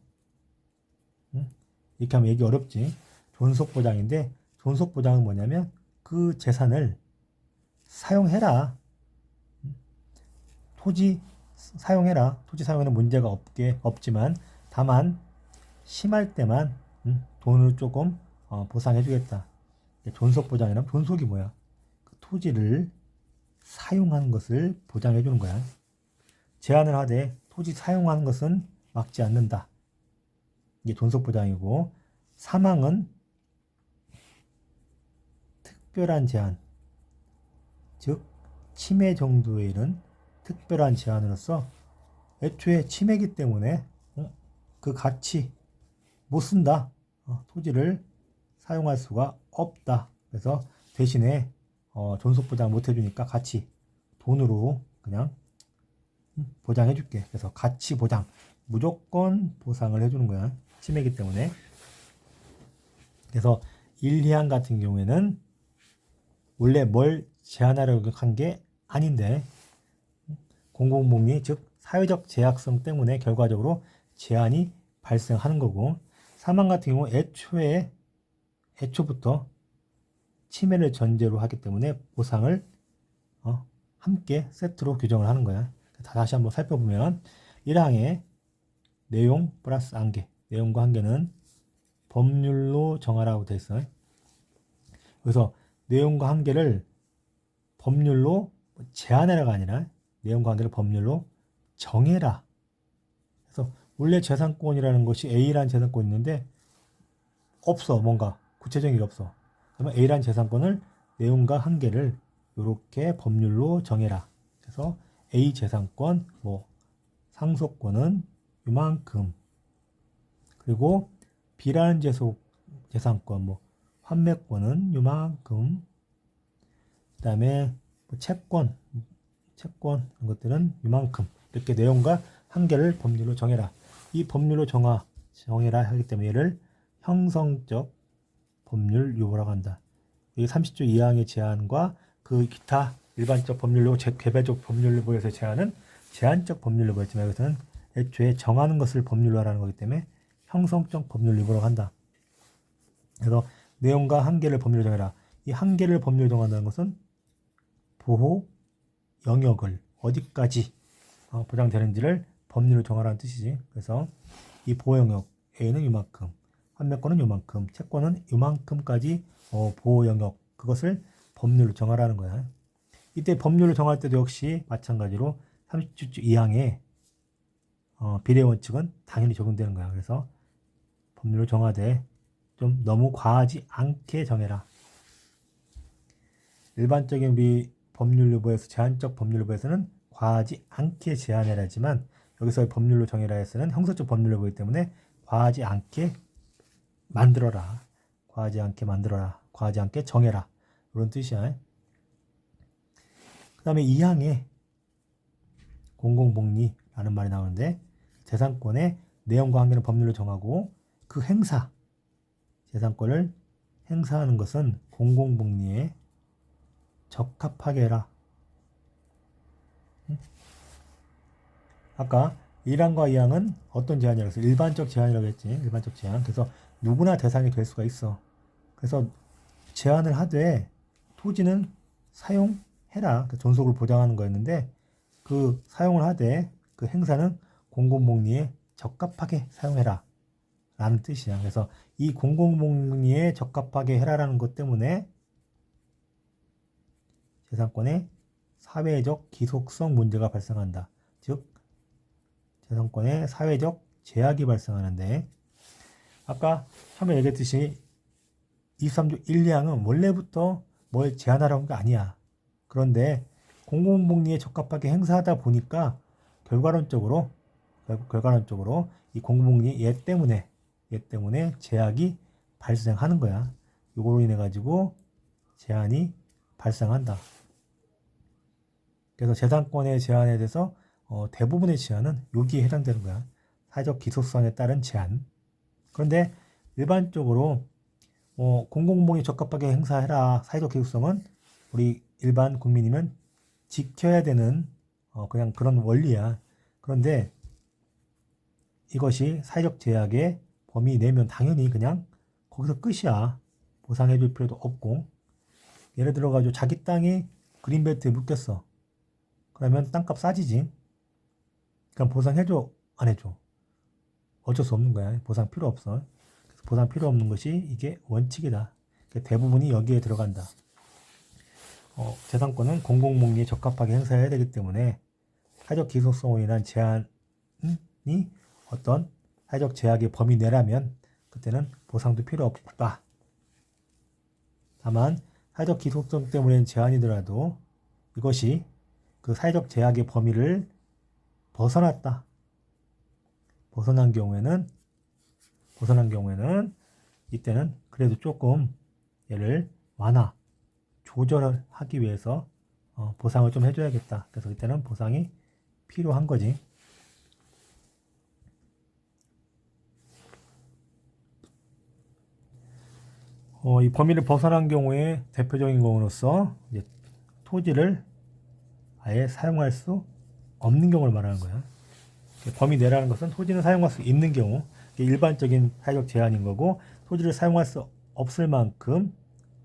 이렇게 하면 얘기 어렵지. 존속보장인데 존속보장은 뭐냐면 그 재산을 사용해라. 토지 사용해라. 토지 사용에는 문제가 없지만 다만 심할 때만 돈을 조금 보상해 주겠다. 존속 보장이란 존속이 뭐야? 그 토지를 사용하는 것을 보장해 주는 거야. 제한을 하되 토지 사용하는 것은 막지 않는다. 이게 존속 보장이고, 사망은 특별한 제한, 즉 침해 정도에 이른 특별한 제한으로서 애초에 침해이기 때문에 그 가치 못 쓴다. 토지를 사용할 수가 없다. 그래서 대신에 존속 보장 못 해주니까 같이 돈으로 그냥 보장해 줄게. 그래서 가치 보장, 무조건 보상을 해주는 거야. 침해이기 때문에. 그래서 1, 2항 같은 경우에는 원래 뭘 제한하려고 한 게 아닌데 공공복리 즉 사회적 제약성 때문에 결과적으로 제한이 발생하는 거고, 사망 같은 경우 애초부터 침해를 전제로 하기 때문에 보상을 함께 세트로 규정을 하는 거야. 다시 한번 살펴보면 1항의 내용 플러스 한계, 내용과 한계는 법률로 정하라고 돼 있어요. 그래서 내용과 한계를 법률로 제한하라가 아니라 내용과 한계를 법률로 정해라. 그래서 원래 재산권이라는 것이 A라는 재산권이 있는데 없어. 뭔가 구체적인 게 없어. 그러면 A라는 재산권을 내용과 한계를 이렇게 법률로 정해라. 그래서 A 재산권, 상속권은 이만큼, 그리고 B라는 재산권, 환매권은 이만큼, 그 다음에 채권 이런 것들은 이만큼, 이렇게 내용과 한계를 법률로 정해라. 이 법률로 정해라 하기 때문에 얘를 형성적 법률 요구라고 한다. 이 30조 2항의 제한과 그 기타 일반적 법률로 개별적 법률로에서 제한은 제한적 법률로였지만 여기서는 애초에 정하는 것을 법률로 하라는 거기 때문에 형성적 법률 요구라고 한다. 그래서 내용과 한계를 법률로 정해라. 이 한계를 법률로 정한다는 것은 보호 영역을 어디까지 보장되는지를 법률로 정하라는 뜻이지. 그래서 이 보호 영역 A는 이만큼, 환매권은 이만큼, 채권은 이만큼까지 보호 영역, 그것을 법률로 정하라는 거야. 이때 법률을 정할 때도 역시 마찬가지로 30조 2항의 비례 원칙은 당연히 적용되는 거야. 그래서 법률을 정하되 좀 너무 과하지 않게 정해라. 일반적인 우리 법률요보에서, 제한적 법률요보에서는 과하지 않게 제한해라지만 여기서 법률로 정해라 해서는 형사적 법률요보이기 때문에 과하지 않게 만들어라. 과하지 않게 정해라. 이런 뜻이야. 그 다음에 2항에 공공복리라는 말이 나오는데, 재산권의 내용과 한계는 법률로 정하고 그 재산권을 행사하는 것은 공공복리에 적합하게 해라. 아까 1항과 2항은 어떤 제한이라고 했어요? 일반적 제한이라고 했지. 일반적 제한. 그래서 누구나 대상이 될 수가 있어. 그래서 제한을 하되 토지는 사용해라. 존속을 보장하는 거였는데 그 사용을 하되 그 행사는 공공복리에 적합하게 사용해라 라는 뜻이야. 그래서 이 공공복리에 적합하게 해라라는 것 때문에 재산권의 사회적 기속성 문제가 발생한다. 즉 재산권의 사회적 제약이 발생하는데, 아까 처음에 얘기했듯이 23조 1, 2항은 원래부터 뭘 제한하라는 게 아니야. 그런데 공공복리에 적합하게 행사하다 보니까 결과론적으로 이 공공복리 얘 때문에 제약이 발생하는 거야. 이거로 인해 가지고 제한이 발생한다. 그래서 재산권의 제한에 대해서 대부분의 제한은 여기에 해당되는 거야. 사회적 기속성에 따른 제한. 그런데 일반적으로 공공복리에 적합하게 행사해라. 사회적 기속성은 우리 일반 국민이면 지켜야 되는 그냥 그런 원리야. 그런데 이것이 사회적 제약의 범위 내면 당연히 그냥 거기서 끝이야. 보상해 줄 필요도 없고. 예를 들어 가지고 자기 땅이 그린벨트에 묶였어. 그러면 땅값 싸지지. 그럼 보상해줘? 안 해줘? 어쩔 수 없는 거야. 보상 필요 없어. 그래서 보상 필요 없는 것이 이게 원칙이다. 대부분이 여기에 들어간다. 재산권은 공공목리에 적합하게 행사해야 되기 때문에 사회적 기속성으로 인한 제한이 어떤 사회적 제약의 범위 내라면 그때는 보상도 필요 없다. 다만 사회적 기속성 때문에 제한이더라도 이것이 그 사회적 제약의 범위를 벗어났다. 벗어난 경우에는 이때는 그래도 조금 얘를 완화, 조절을 하기 위해서 보상을 좀 해줘야겠다. 그래서 이때는 보상이 필요한 거지. 이 범위를 벗어난 경우에 대표적인 경우로서 이제 토지를 아예 사용할 수 없는 경우를 말하는 거야. 범위 내라는 것은 토지는 사용할 수 있는 경우, 일반적인 사회적 제한인 거고, 토지를 사용할 수 없을 만큼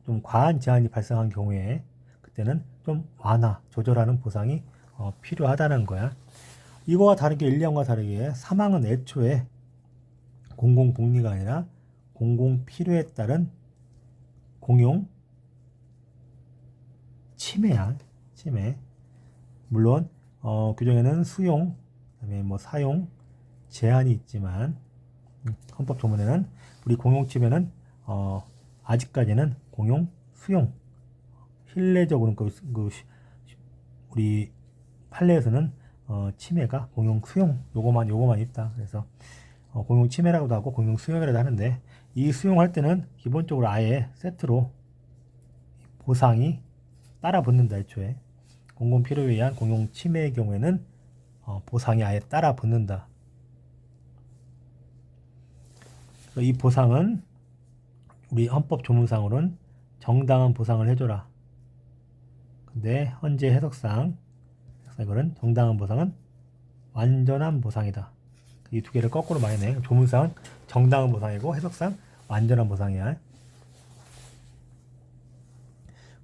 좀 과한 제한이 발생한 경우에 그때는 좀 완화, 조절하는 보상이 필요하다는 거야. 이거와 다르게 1, 2항과 다르게 3항은 애초에 공공복리가 아니라 공공필요에 따른 공용 침해야. 침해. 물론 규정에는 수용, 그다음에 뭐 사용 제한이 있지만 헌법 조문에는 우리 공용 침해는 아직까지는 공용 수용, 실내적으로는 우리 판례에서는 침해가 공용 수용 요거만 있다. 그래서 공용 침해라고도 하고 공용 수용이라도 하는데, 이 수용할 때는 기본적으로 아예 세트로 보상이 따라 붙는다. 애초에 공공 필요에 의한 공용 침해의 경우에는 보상이 아예 따라 붙는다. 이 보상은 우리 헌법 조문상으로는 정당한 보상을 해줘라. 근데 현재 해석상 이거는 정당한 보상은 완전한 보상이다. 이 두 개를 거꾸로 말해내. 조문상은 정당한 보상이고 해석상 완전한 보상이야.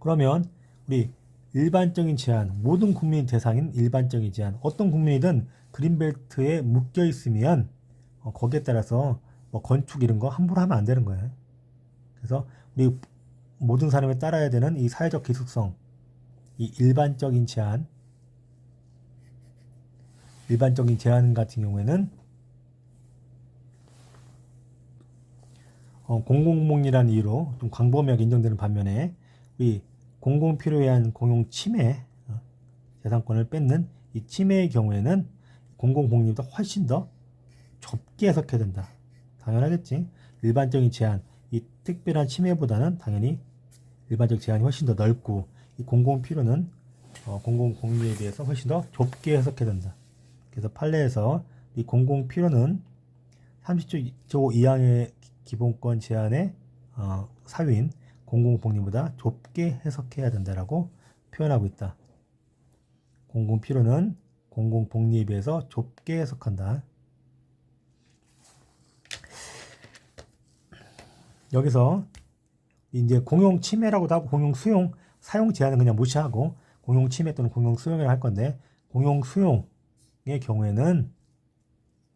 그러면 우리 일반적인 제한, 모든 국민 대상인 일반적인 제한, 어떤 국민이든 그린벨트에 묶여 있으면 거기에 따라서 뭐 건축 이런 거 함부로 하면 안 되는 거예요. 그래서 우리 모든 사람이 따라야 되는 이 사회적 기숙성, 이 일반적인 제한 같은 경우에는 공공목리라는 이유로 좀 광범위하게 인정되는 반면에 우리 공공필요에 의한 공용 침해, 재산권을 뺏는 이 침해의 경우에는 공공복리보다 훨씬 더 좁게 해석해야 된다. 당연하겠지. 일반적인 제한, 이 특별한 침해보다는 당연히 일반적 제한이 훨씬 더 넓고, 이 공공필요는 공공복리에 비해서 훨씬 더 좁게 해석해야 된다. 그래서 판례에서 이 공공필요는 30조 2항의 기본권 제한의 사유인 공공복리보다 좁게 해석해야 된다라고 표현하고 있다. 공공필요는 공공복리에 비해서 좁게 해석한다. 여기서 이제 공용 침해라고도 하고 공용 수용, 사용 제한은 그냥 무시하고 공용 침해 또는 공용 수용이라고 할 건데, 공용 수용의 경우에는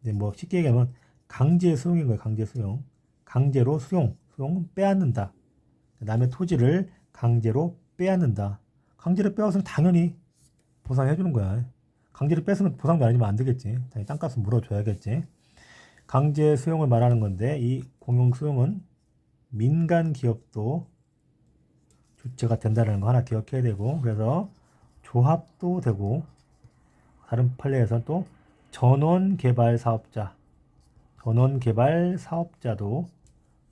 이제 뭐 쉽게 얘기하면 강제 수용인 거예요. 강제 수용. 강제로 수용은 빼앗는다. 남의 토지를 강제로 빼앗는다. 강제로 빼앗으면 당연히 보상해 주는 거야. 강제로 뺏으면 보상도 아니면 안 되겠지. 당연히 땅값은 물어줘야겠지. 강제 수용을 말하는 건데, 이 공용 수용은 민간 기업도 주체가 된다는 거 하나 기억해야 되고, 그래서 조합도 되고, 다른 판례에서는 또 전원개발 사업자도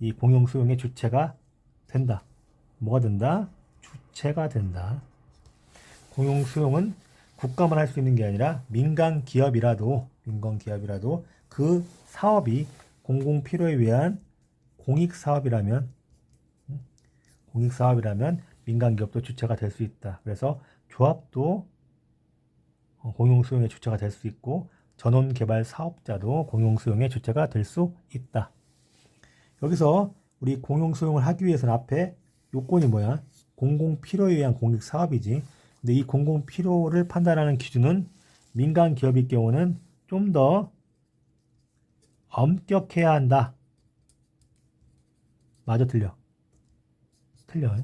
이 공용 수용의 주체가 된다. 뭐가 된다? 주체가 된다. 공용 수용은 국가만 할 수 있는 게 아니라 민간 기업이라도 그 사업이 공공 필요에 의한 공익 사업이라면 민간 기업도 주체가 될 수 있다. 그래서 조합도 공용 수용의 주체가 될 수 있고, 전원 개발 사업자도 공용 수용의 주체가 될 수 있다. 여기서 우리 공용 수용을 하기 위해서는 앞에 요건이 뭐야? 공공 필요에 의한 공익 사업이지. 근데 이 공공 필요를 판단하는 기준은 민간 기업일 경우는 좀 더 엄격해야 한다. 맞아, 틀려? 틀려.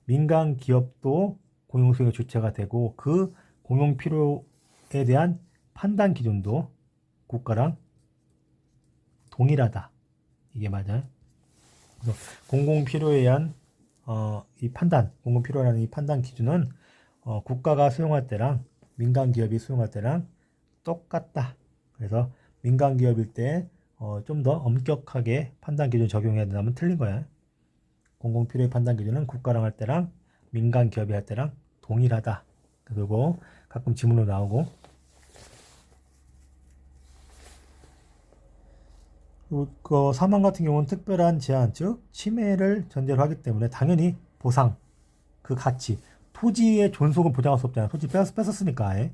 민간 기업도 공용수용의 주체가 되고 그 공용 필요에 대한 판단 기준도 국가랑 동일하다. 이게 맞아요. 그래서 공공 필요에 의한 이 판단, 공공 필요라는 이 판단 기준은 국가가 수용할 때랑 민간 기업이 수용할 때랑 똑같다. 그래서 민간 기업일 때 좀 더 엄격하게 판단 기준 적용해야 된다면 틀린 거야. 공공 필요의 판단 기준은 국가랑 할 때랑 민간 기업이 할 때랑 동일하다. 그리고 가끔 지문으로 나오고 그 사망 같은 경우는 특별한 제한, 즉 침해를 전제로 하기 때문에 당연히 보상, 그 가치, 토지의 존속을 보장할 수 없잖아요. 토지 뺏었으니까 아예.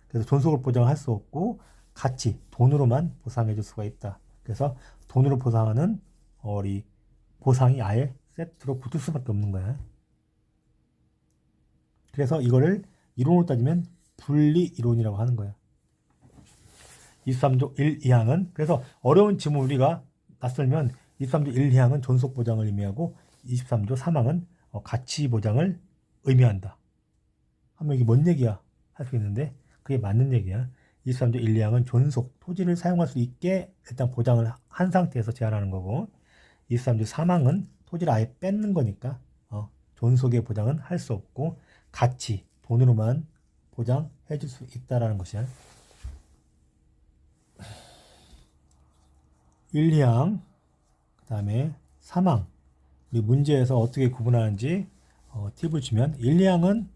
그래서 존속을 보장할 수 없고 가치, 돈으로만 보상해 줄 수가 있다. 그래서 돈으로 보상하는 우리 보상이 아예 세트로 붙을 수밖에 없는 거야. 그래서 이거를 이론으로 따지면 분리 이론이라고 하는 거야. 23조 1, 2항은 그래서 어려운 지문 우리가 낯설면 23조 1, 2항은 존속 보장을 의미하고 23조 3항은 가치 보장을 의미한다. 하면 이게 뭔 얘기야? 할 수 있는데 그게 맞는 얘기야. 23조 1, 2항은 존속, 토지를 사용할 수 있게 일단 보장을 한 상태에서 제한하는 거고 23조 3항은 토지를 아예 뺏는 거니까 존속의 보장은 할 수 없고 가치, 돈으로만 보장해 줄 수 있다라는 것이야. 1, 2항, 그 다음에 3항. 우리 문제에서 어떻게 구분하는지 팁을 주면 1, 2항은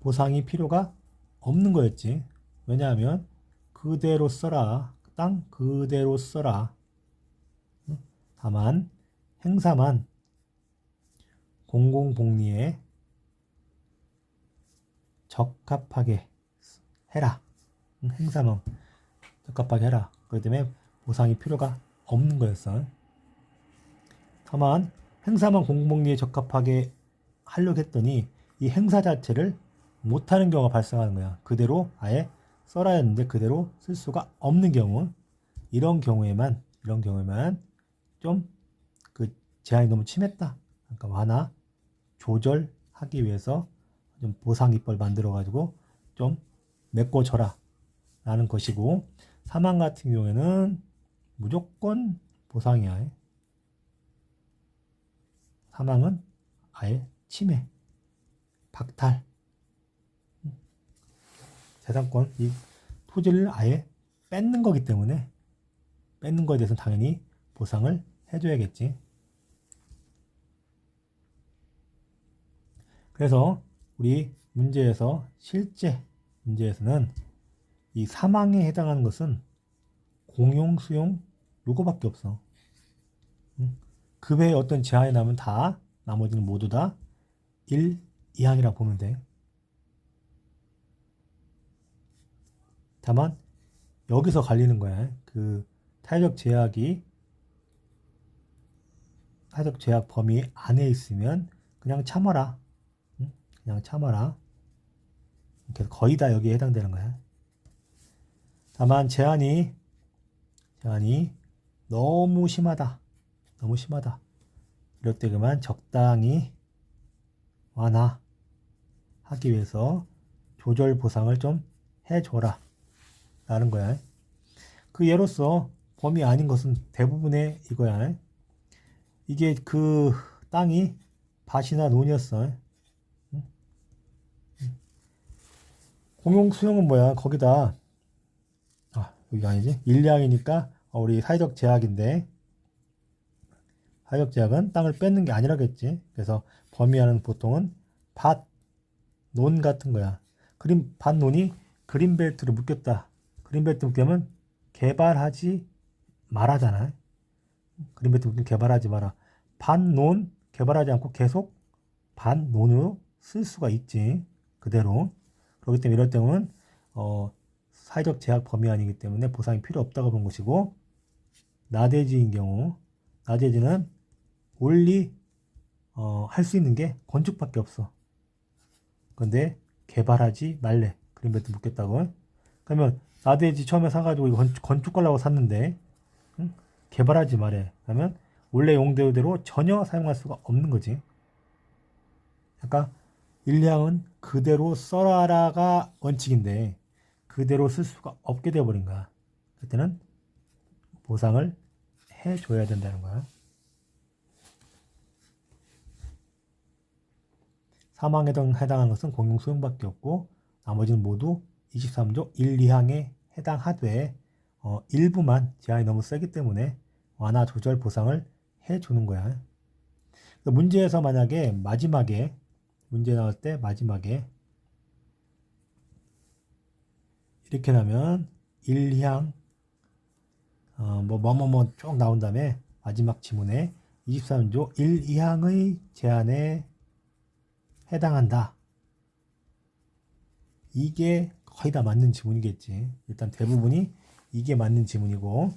보상이 필요가 없는 거였지. 왜냐하면 그대로 써라. 땅 그대로 써라. 다만 행사만 공공복리에 적합하게 해라. 행사만 적합하게 해라. 그렇기 때문에 보상이 필요가 없는 거였어. 다만 행사만 공공복리에 적합하게 하려고 했더니 이 행사 자체를 못하는 경우가 발생하는 거야. 그대로 아예 써라 했는데 그대로 쓸 수가 없는 경우, 이런 경우에만 좀 그 제한이 너무 심했다. 그러니까 완화 조절하기 위해서 좀 보상 입법을 만들어 가지고 좀 메꿔줘라 라는 것이고, 사망 같은 경우에는 무조건 보상이야. 사망은 아예 침해, 박탈, 재산권, 이 토지를 아예 뺏는 거기 때문에 뺏는 거에 대해서는 당연히 보상을 해줘야겠지. 그래서 우리 문제에서, 실제 문제에서는 이 사망에 해당하는 것은 공용, 수용 요거밖에 없어. 그 외에 어떤 제한이 나면 다 나머지는 모두 다 1, 2항이라 보면 돼. 다만 여기서 갈리는 거야. 그 사회적 제약 범위 안에 있으면 그냥 참아라. 그냥 참아라. 거의 다 여기에 해당되는 거야. 다만 제한이 너무 심하다. 이럴 때 그만 적당히 완화하기 위해서 조절 보상을 좀 해줘라 라는 거야. 그 예로서 범위 아닌 것은 대부분의 이거야. 이게 그 땅이 밭이나 논이었어. 공용 수용은 뭐야? 거기다 여기가 아니지? 1, 2항이니까 우리 사회적 제약인데, 사회적 제약은 땅을 뺏는 게 아니라겠지. 그래서 범위하는 보통은 밭, 논 같은 거야. 밭, 논이 그린벨트로 묶였다. 그린벨트 묶이면 개발하지 말아잖아. 그린벨트 묶이면 개발하지 마라. 밭, 논 개발하지 않고 계속 밭, 논으로 쓸 수가 있지. 그대로. 그렇기 때문에 이럴 때는 사회적 제약 범위 아니기 때문에 보상이 필요 없다고 본 것이고, 나대지인 경우, 나대지는 올리 할 수 있는 게 건축밖에 없어. 근데 개발하지 말래. 그린벨트 묻겠다고. 그러면 나대지 처음에 사가지고 이거 건축 가려고 샀는데 응? 개발하지 말해. 그러면 원래 용도대로 전혀 사용할 수가 없는 거지. 그러니까 일량은 그대로 써라가 원칙인데 그대로 쓸 수가 없게 되어버린 거야. 그때는 보상을 해줘야 된다는 거야. 사망에 해당하는 것은 공용 수용밖에 없고 나머지는 모두 23조 1, 2항에 해당하되 일부만 제한이 너무 세기 때문에 완화 조절 보상을 해주는 거야. 문제에서 만약에 마지막에 문제 나올 때 마지막에 이렇게 나면 1, 2항 쭉 나온 다음에 마지막 지문에 23조 1, 2항의 제한에 해당한다. 이게 거의 다 맞는 지문이겠지. 일단 대부분이 이게 맞는 지문이고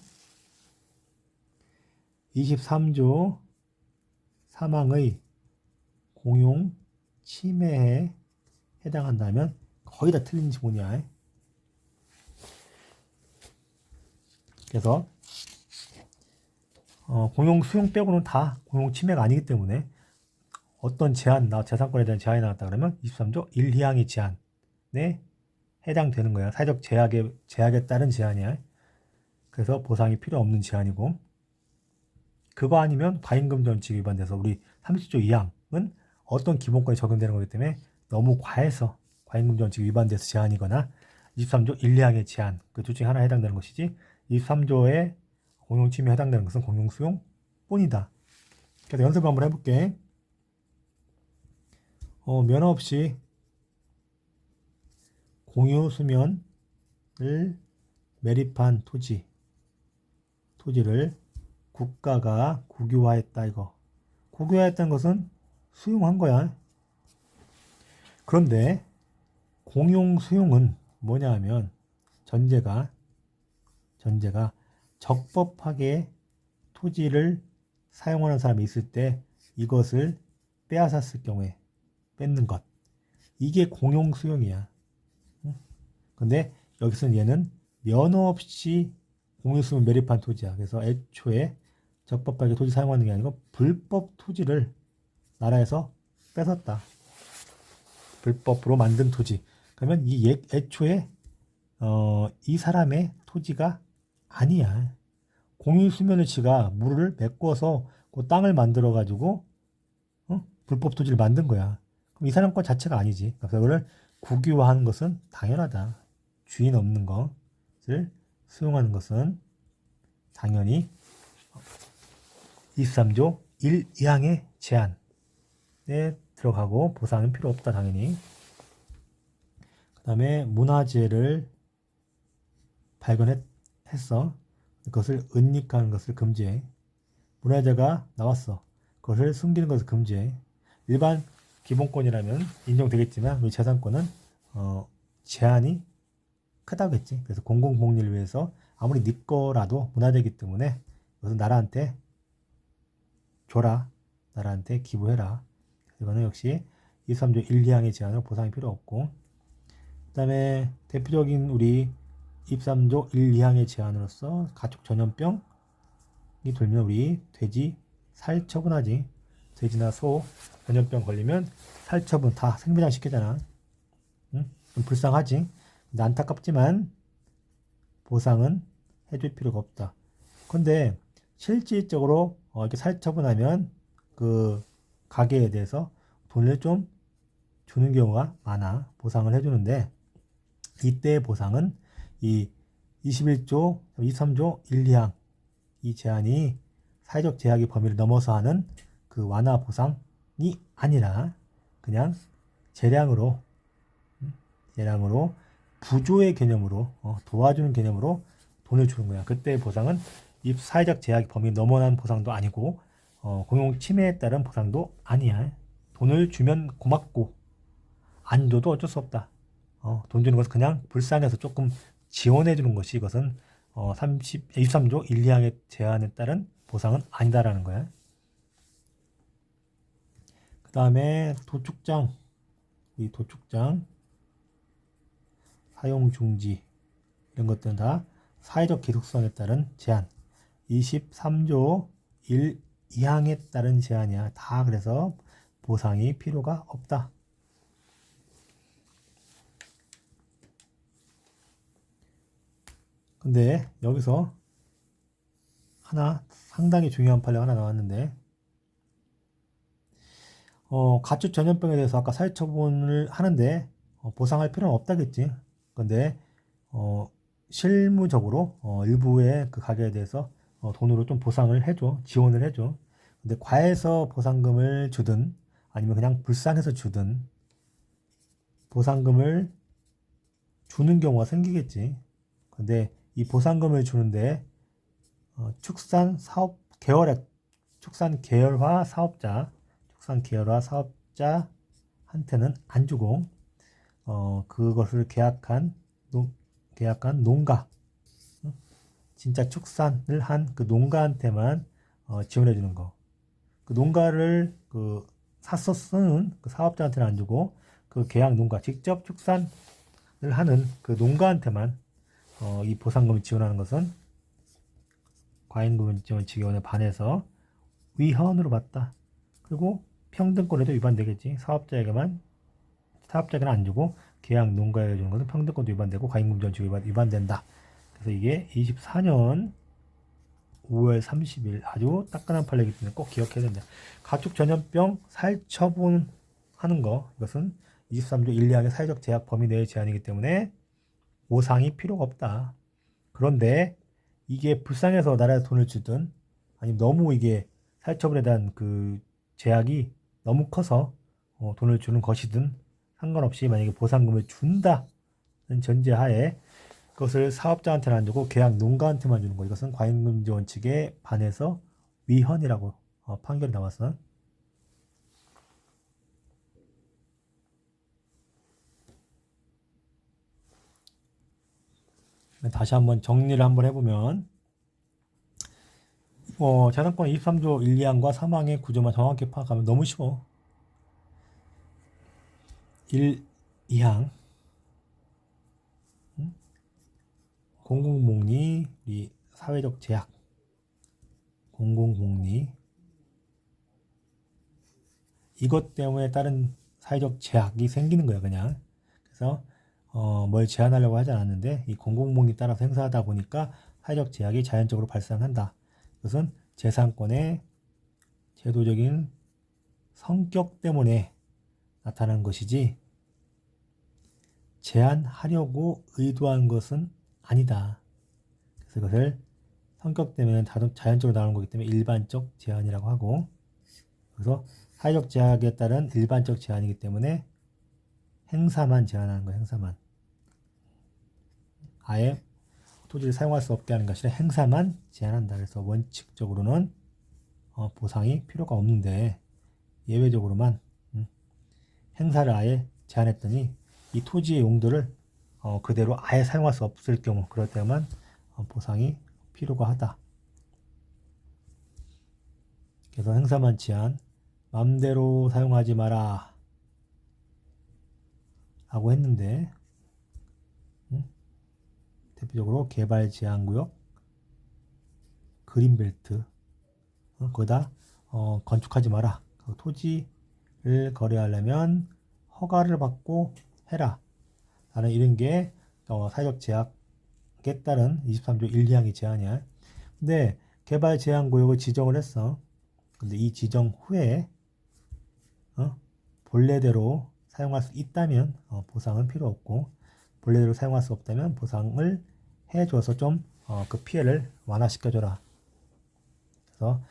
23조 사망의 공용 침해에 해당한다면 거의 다 틀린 지문이야. 그래서 공용 수용 빼고는 다 공용 침해가 아니기 때문에 어떤 제한, 재산권에 대한 제한이 나왔다 그러면 23조 1, 2항의 제한에 해당되는 거야. 사회적 제약에 따른 제한이야. 그래서 보상이 필요 없는 제한이고 그거 아니면 과잉금지 원칙 위반돼서 우리 30조 2항은 어떤 기본권이 적용되는 거기 때문에 너무 과해서 과잉금지 원칙 위반돼서 제한이거나 23조 1, 2항의 제한 그 둘 중에 하나에 해당되는 것이지 23조의 공용침해에 해당되는 것은 공용수용 뿐이다. 그래서 연습 한번 해볼게. 면허 없이 공유수면을 매립한 토지를 국가가 국유화했다. 이거 국유화했다는 것은 수용한 거야. 그런데 공용수용은 뭐냐 하면 전제가 적법하게 토지를 사용하는 사람이 있을 때 이것을 빼앗았을 경우에 뺏는 것, 이게 공용수용이야. 근데 여기서는 얘는 면허 없이 공유수용 매립한 토지야. 그래서 애초에 적법하게 토지 사용하는 게 아니고 불법 토지를 나라에서 뺏었다. 불법으로 만든 토지. 그러면 이 애초에 이 사람의 토지가 아니야. 공유수면을 지가 물을 메꿔서 그 땅을 만들어 가지고 불법 토지를 만든 거야. 그럼 이 사람 것 자체가 아니지. 그래서 그걸 국유화하는 것은 당연하다. 주인 없는 것을 수용하는 것은 당연히 23조 1, 2항의 제한에 들어가고 보상은 필요 없다. 당연히. 그 다음에 문화재를 발견했어. 그것을 은닉하는 것을 금지해. 문화재가 나왔어. 그것을 숨기는 것을 금지해. 일반 기본권이라면 인정되겠지만 우리 재산권은 제한이 크다겠지. 그래서 공공복리를 위해서 아무리 네 거라도 문화재이기 때문에 이것은 나라한테 줘라. 나라한테 기부해라. 이거는 역시 23조 1, 2항의 제한으로 보상이 필요 없고 그 다음에 대표적인 우리 23조 1, 2항의 제한으로서 가축 전염병이 돌면 우리 돼지 살처분하지. 돼지나 소 전염병 걸리면 살처분 다 생매장 시키잖아. 응? 좀 불쌍하지. 근데 안타깝지만 보상은 해줄 필요가 없다. 근데 실질적으로 이렇게 살처분하면 그 가게에 대해서 돈을 좀 주는 경우가 많아. 보상을 해주는데 이때의 보상은 이 21조, 23조 1, 2항 이 제한이 사회적 제약의 범위를 넘어서 하는 그 완화 보상이 아니라 그냥 재량으로 부조의 개념으로 도와주는 개념으로 돈을 주는 거야. 그때의 보상은 이 사회적 제약의 범위 넘어난 보상도 아니고 공용 침해에 따른 보상도 아니야. 돈을 주면 고맙고 안 줘도 어쩔 수 없다. 돈 주는 것은 그냥 불쌍해서 조금 지원해 주는 것이 이것은 23조 1, 2항의 제한에 따른 보상은 아니다라는 거야. 그 다음에 도축장. 이 도축장 사용 중지 이런 것들은 다 사회적 기속성에 따른 제한. 23조 1 2항에 따른 제한이야. 다 그래서 보상이 필요가 없다. 근데 여기서 하나 상당히 중요한 판례가 하나 나왔는데 가축 전염병에 대해서 아까 사회처분을 하는데 보상할 필요는 없다겠지. 근데 실무적으로 일부의 그 가게에 대해서 돈으로 좀 보상을 해줘, 지원을 해줘. 근데 과해서 보상금을 주든 아니면 그냥 불쌍해서 주든 보상금을 주는 경우가 생기겠지. 근데 이 보상금을 주는데 축산 사업 계열액, 축산 계열화 사업자한테는 안 주고 그것을 계약한 농가, 진짜 축산을 한 그 농가한테만 지원해 주는 거. 그 농가를 사서 쓰는 그 사업자한테는 안 주고 그 계약 농가 직접 축산을 하는 그 농가한테만 이 보상금을 지원하는 것은 과잉금지원에 반해서 위헌으로 봤다. 그리고 평등권에도 위반되겠지. 사업자에게는 안 주고 계약 농가에 주는 것은 평등권도 위반되고 과잉금지원 위반된다. 그래서 이게 24년 5월 30일 아주 따끈한 판례이기 때문에 꼭 기억해야 된다. 가축 전염병 살처분하는 거 이것은 23조 1, 2항의 사회적 제약 범위 내의 제한이기 때문에 보상이 필요가 없다. 그런데 이게 불쌍해서 나라에 돈을 주든 아니면 너무 이게 살처분에 대한 그 제약이 너무 커서 돈을 주는 것이든 상관없이 만약에 보상금을 준다는 전제하에 그것을 사업자한테는 안 주고 계약 농가한테만 주는 거 이것은 과잉금지 원칙에 반해서 위헌이라고 판결이 나왔어. 다시 한번 정리를 한번 해보면 재산권 23조 1, 2항과 3항의 구조만 정확히 파악하면 너무 쉬워. 1, 2항 공공복리 사회적 제약 공공복리 이것 때문에 따른 사회적 제약이 생기는 거야 그냥. 그래서 뭘 제한하려고 하지 않았는데 이 공공복리 따라서 행사하다 보니까 사회적 제약이 자연적으로 발생한다. 이것은 재산권의 제도적인 성격 때문에 나타나는 것이지 제한하려고 의도한 것은 아니다. 그래서 이것을 성격 때문에 자연적으로 나오는 거기 때문에 일반적 제한이라고 하고 그래서 사회적 제약에 따른 일반적 제한이기 때문에 행사만 제한하는 거예요. 행사만. 아예 토지를 사용할 수 없게 하는 것이 아니라 행사만 제한한다. 그래서 원칙적으로는 보상이 필요가 없는데 예외적으로만 행사를 아예 제한했더니 이 토지의 용도를 그대로 아예 사용할 수 없을 경우 그럴 때만 보상이 필요가 하다. 그래서 행사만 제한 맘대로 사용하지 마라 라고 했는데 대표적으로 개발 제한구역 그린벨트 거기다 건축하지 마라. 그 토지를 거래하려면 허가를 받고 해라 라는 이런 게 사회적 제약에 따른 23조 1, 2항의 제한이야. 근데 개발 제한구역을 지정을 했어. 근데 이 지정 후에 본래대로 사용할 수 있다면 보상은 필요 없고 본래대로 사용할 수 없다면 보상을 해줘서 좀 그 피해를 완화시켜줘라. 그래서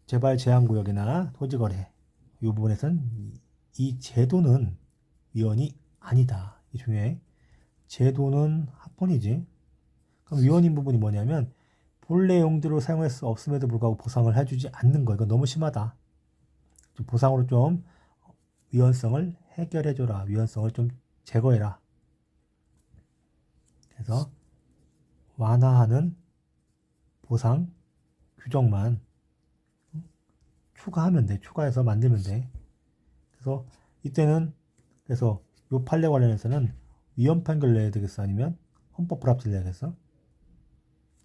개발 제한구역이나 토지거래 이 부분에서는 이 제도는 위헌이 아니다. 이게 중요해. 제도는 합헌이지. 그럼 위헌인 부분이 뭐냐면 본래 용도로 사용할 수 없음에도 불구하고 보상을 해주지 않는 거. 이거 너무 심하다. 좀 보상으로 좀 위헌성을 해결해줘라. 위헌성을 좀 제거해라. 그래서 완화하는 보상 규정만 추가하면 돼. 추가해서 만들면 돼. 그래서 이때는 그래서 요 판례 관련해서는 위헌 판결 내야 되겠어? 아니면 헌법 불합치 내야겠어?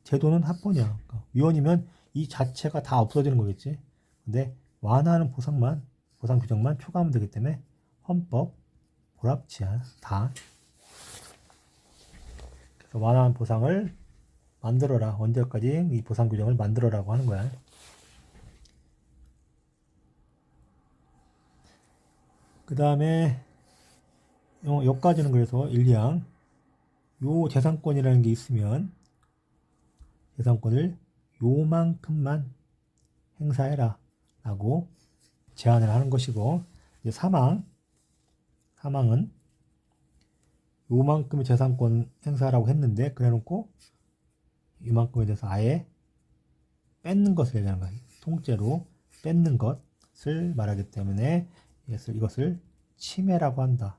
제도는 합헌이야. 그러니까 위헌이면 이 자체가 다 없어지는 거겠지. 근데 완화하는 보상 규정만 초과하면 되기 때문에 헌법 불합치야. 다. 그래서 완화한 보상을 만들어라. 언제까지 이 보상 규정을 만들어라고 하는 거야. 그 다음에 여기까지는 그래서 1, 2항 요 재산권이라는 게 있으면 재산권을 요만큼만 행사해라 라고 제안을 하는 것이고, 이제 3항은 요만큼의 재산권 행사라고 했는데 그래놓고 이만큼에 대해서 아예 뺏는 것을 얘기하는 거예요. 통째로 뺏는 것을 말하기 때문에 이것을 침해라고 한다.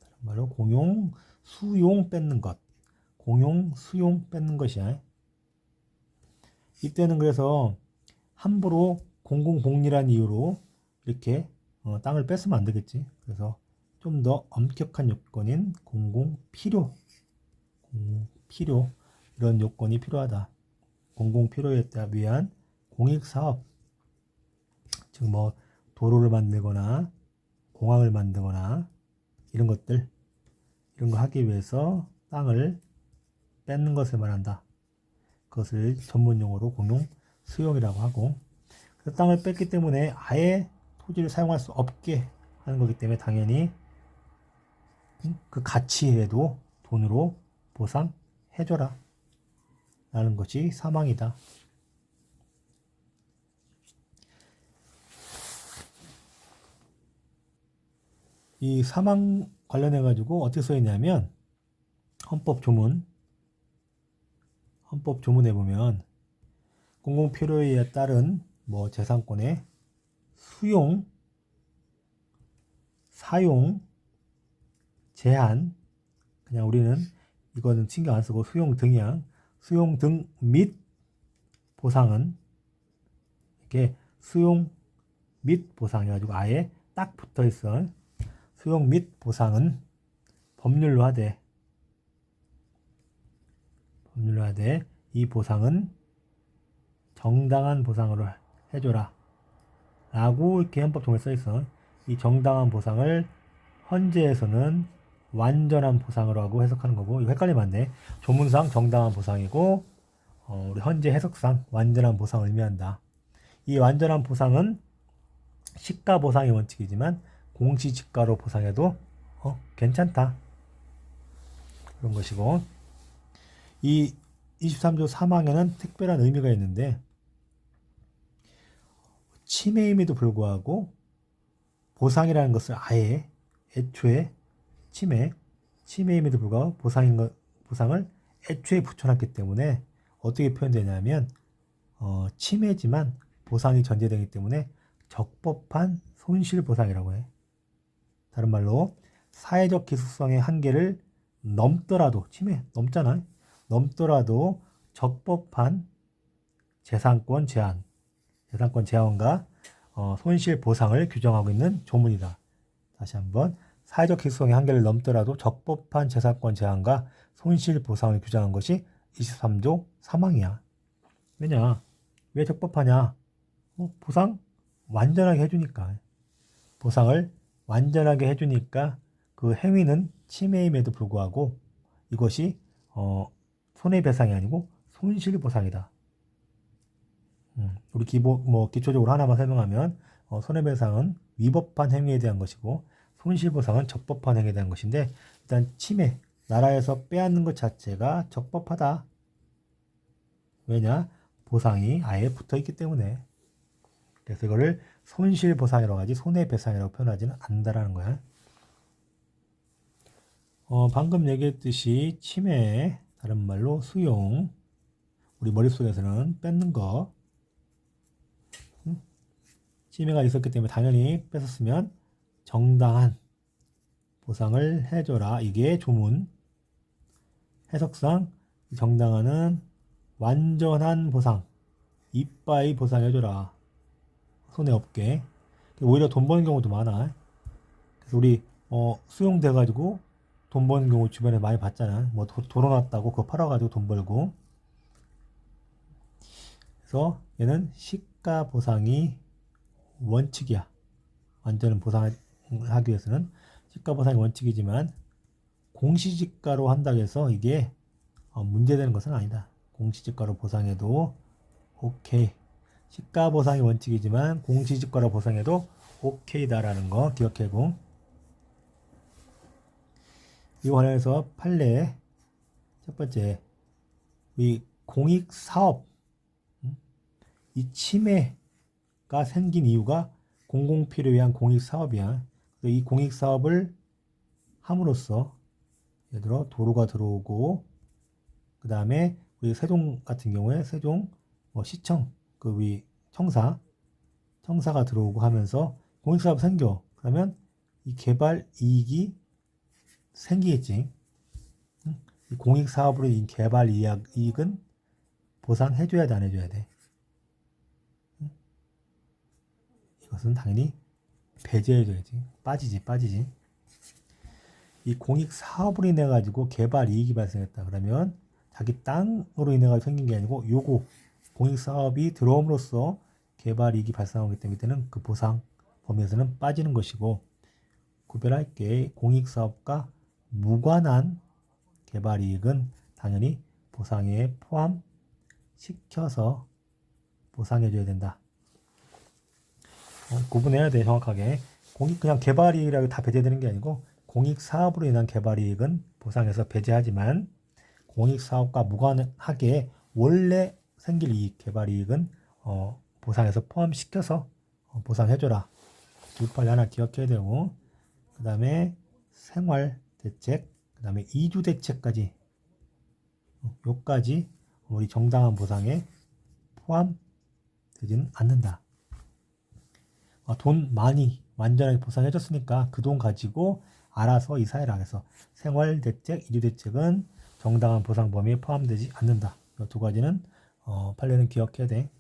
다른 말로 공용, 수용 뺏는 것. 공용, 수용 뺏는 것이야. 이때는 그래서 함부로 공공복리란 이유로 이렇게 땅을 뺏으면 안 되겠지. 그래서 좀 더 엄격한 요건인 공공필요 이런 요건이 필요하다. 공공필요에 위한 공익사업, 즉 뭐 도로를 만들거나 공항을 만들거나 이런 거 하기 위해서 땅을 뺏는 것을 말한다. 그것을 전문용어로 공용 수용이라고 하고, 그 땅을 뺐기 때문에 아예 토지를 사용할 수 없게 하는 거기 때문에 당연히 그 가치에도 돈으로 보상해줘라 라는 것이 사망이다. 이 사망 관련해 가지고 어떻게 써 있냐면 헌법 조문에 보면 공공필요에 따른 뭐 재산권의 수용, 사용, 제한, 그냥 우리는 이거는 신경 안 쓰고 수용 등이야. 수용 등 및 보상은 이렇게 수용 및 보상해가지고 아예 딱 붙어 있어. 수용 및 보상은 법률로 하되 이 보상은 정당한 보상으로 해줘라 라고 이렇게 헌법 조문에 써 있어. 이 정당한 보상을 헌재에서는 완전한 보상으로 하고 해석하는 거고, 이거 헷갈리면 안 돼. 조문상 정당한 보상이고 우리 헌재 해석상 완전한 보상을 의미한다. 이 완전한 보상은 시가 보상의 원칙이지만 공시지가로 보상해도 괜찮다 그런 것이고, 이 23조 3항에는 특별한 의미가 있는데, 침해임에도 불구하고 보상이라는 것을 아예 애초에 침해임에도 불구하고 보상을 애초에 붙여놨기 때문에 어떻게 표현되냐면 침해지만 보상이 전제되기 때문에 적법한 손실보상이라고 해. 다른 말로 사회적 기숙성의 한계를 넘더라도, 침해 넘잖아. 넘더라도 적법한 재산권 제한과 손실보상을 규정하고 있는 조문이다. 다시 한번, 사회적 기숙성의 한계를 넘더라도 적법한 재산권 제한과 손실보상을 규정한 것이 23조 3항이야. 왜 적법하냐? 보상 완전하게 해주니까. 보상을 완전하게 해주니까 그 행위는 침해임에도 불구하고 이것이 손해배상이 아니고 손실보상이다. 우리 기초적으로 하나만 설명하면 손해배상은 위법한 행위에 대한 것이고 손실보상은 적법한 행위에 대한 것인데, 일단 침해, 나라에서 빼앗는 것 자체가 적법하다. 왜냐? 보상이 아예 붙어있기 때문에. 그래서 이거를 손실보상이라고 하지 손해배상이라고 표현하지는 않는다라는 거야. 방금 얘기했듯이 침해, 다른 말로 수용, 우리 머릿속에서는 뺏는 거, 침해가 있었기 때문에 당연히 뺏었으면 정당한 보상을 해줘라. 이게 조문. 해석상 정당한은 완전한 보상, 이빠이 보상해줘라. 손해 없게. 오히려 돈 버는 경우도 많아. 그래서 우리 수용돼가지고 돈 버는 경우 주변에 많이 봤잖아. 뭐 도로났다고 그거 팔아가지고 돈 벌고. 그래서 얘는 시가 보상이 원칙이야. 완전 보상을 하기 위해서는 시가 보상이 원칙이지만 공시지가로 한다고 해서 이게 문제되는 것은 아니다. 공시지가로 보상해도 오케이. 시가 보상이 원칙이지만 공시지가로 보상해도 오케이다라는 거 기억해고. 이 관련해서 판례 첫 번째, 이 공익사업, 이 침해가 생긴 이유가 공공필요에 의한 공익사업이야. 이 공익사업을 함으로써 예를 들어 도로가 들어오고, 그 다음에 우리 세종 같은 경우에 세종 시청 그 위 청사가 들어오고 하면서 공익사업 생겨. 그러면 이 개발 이익이 생기겠지. 이 공익사업으로 인 개발 이익은 보상해줘야 돼, 안 해줘야 돼? 이것은 당연히 배제해줘야지. 빠지지. 이 공익사업으로 인해 가지고 개발 이익이 발생했다. 그러면 자기 땅으로 인해 가지고 생긴 게 아니고 요거 공익사업이 들어옴으로써 개발 이익이 발생하기 때문에 그 보상 범위에서는 빠지는 것이고, 구별할 게 공익사업과 무관한 개발 이익은 당연히 보상에 포함시켜서 보상해줘야 된다. 구분해야 돼, 정확하게. 그냥 개발 이익이라고 다 배제되는 게 아니고 공익사업으로 인한 개발 이익은 보상해서 배제하지만 공익사업과 무관하게 원래 생길 이익, 개발 이익은 보상해서 포함시켜서 보상해줘라. 이 판례 하나 기억해야 되고, 그 다음에 생활대책, 그 다음에 이주대책까지 요까지 우리 정당한 보상에 포함되지는 않는다. 돈 많이 완전하게 보상해줬으니까 그 돈 가지고 알아서 이사해라. 그래서 생활대책, 이주대책은 정당한 보상 범위에 포함되지 않는다. 이 두 가지는 판례는 기억해야 돼.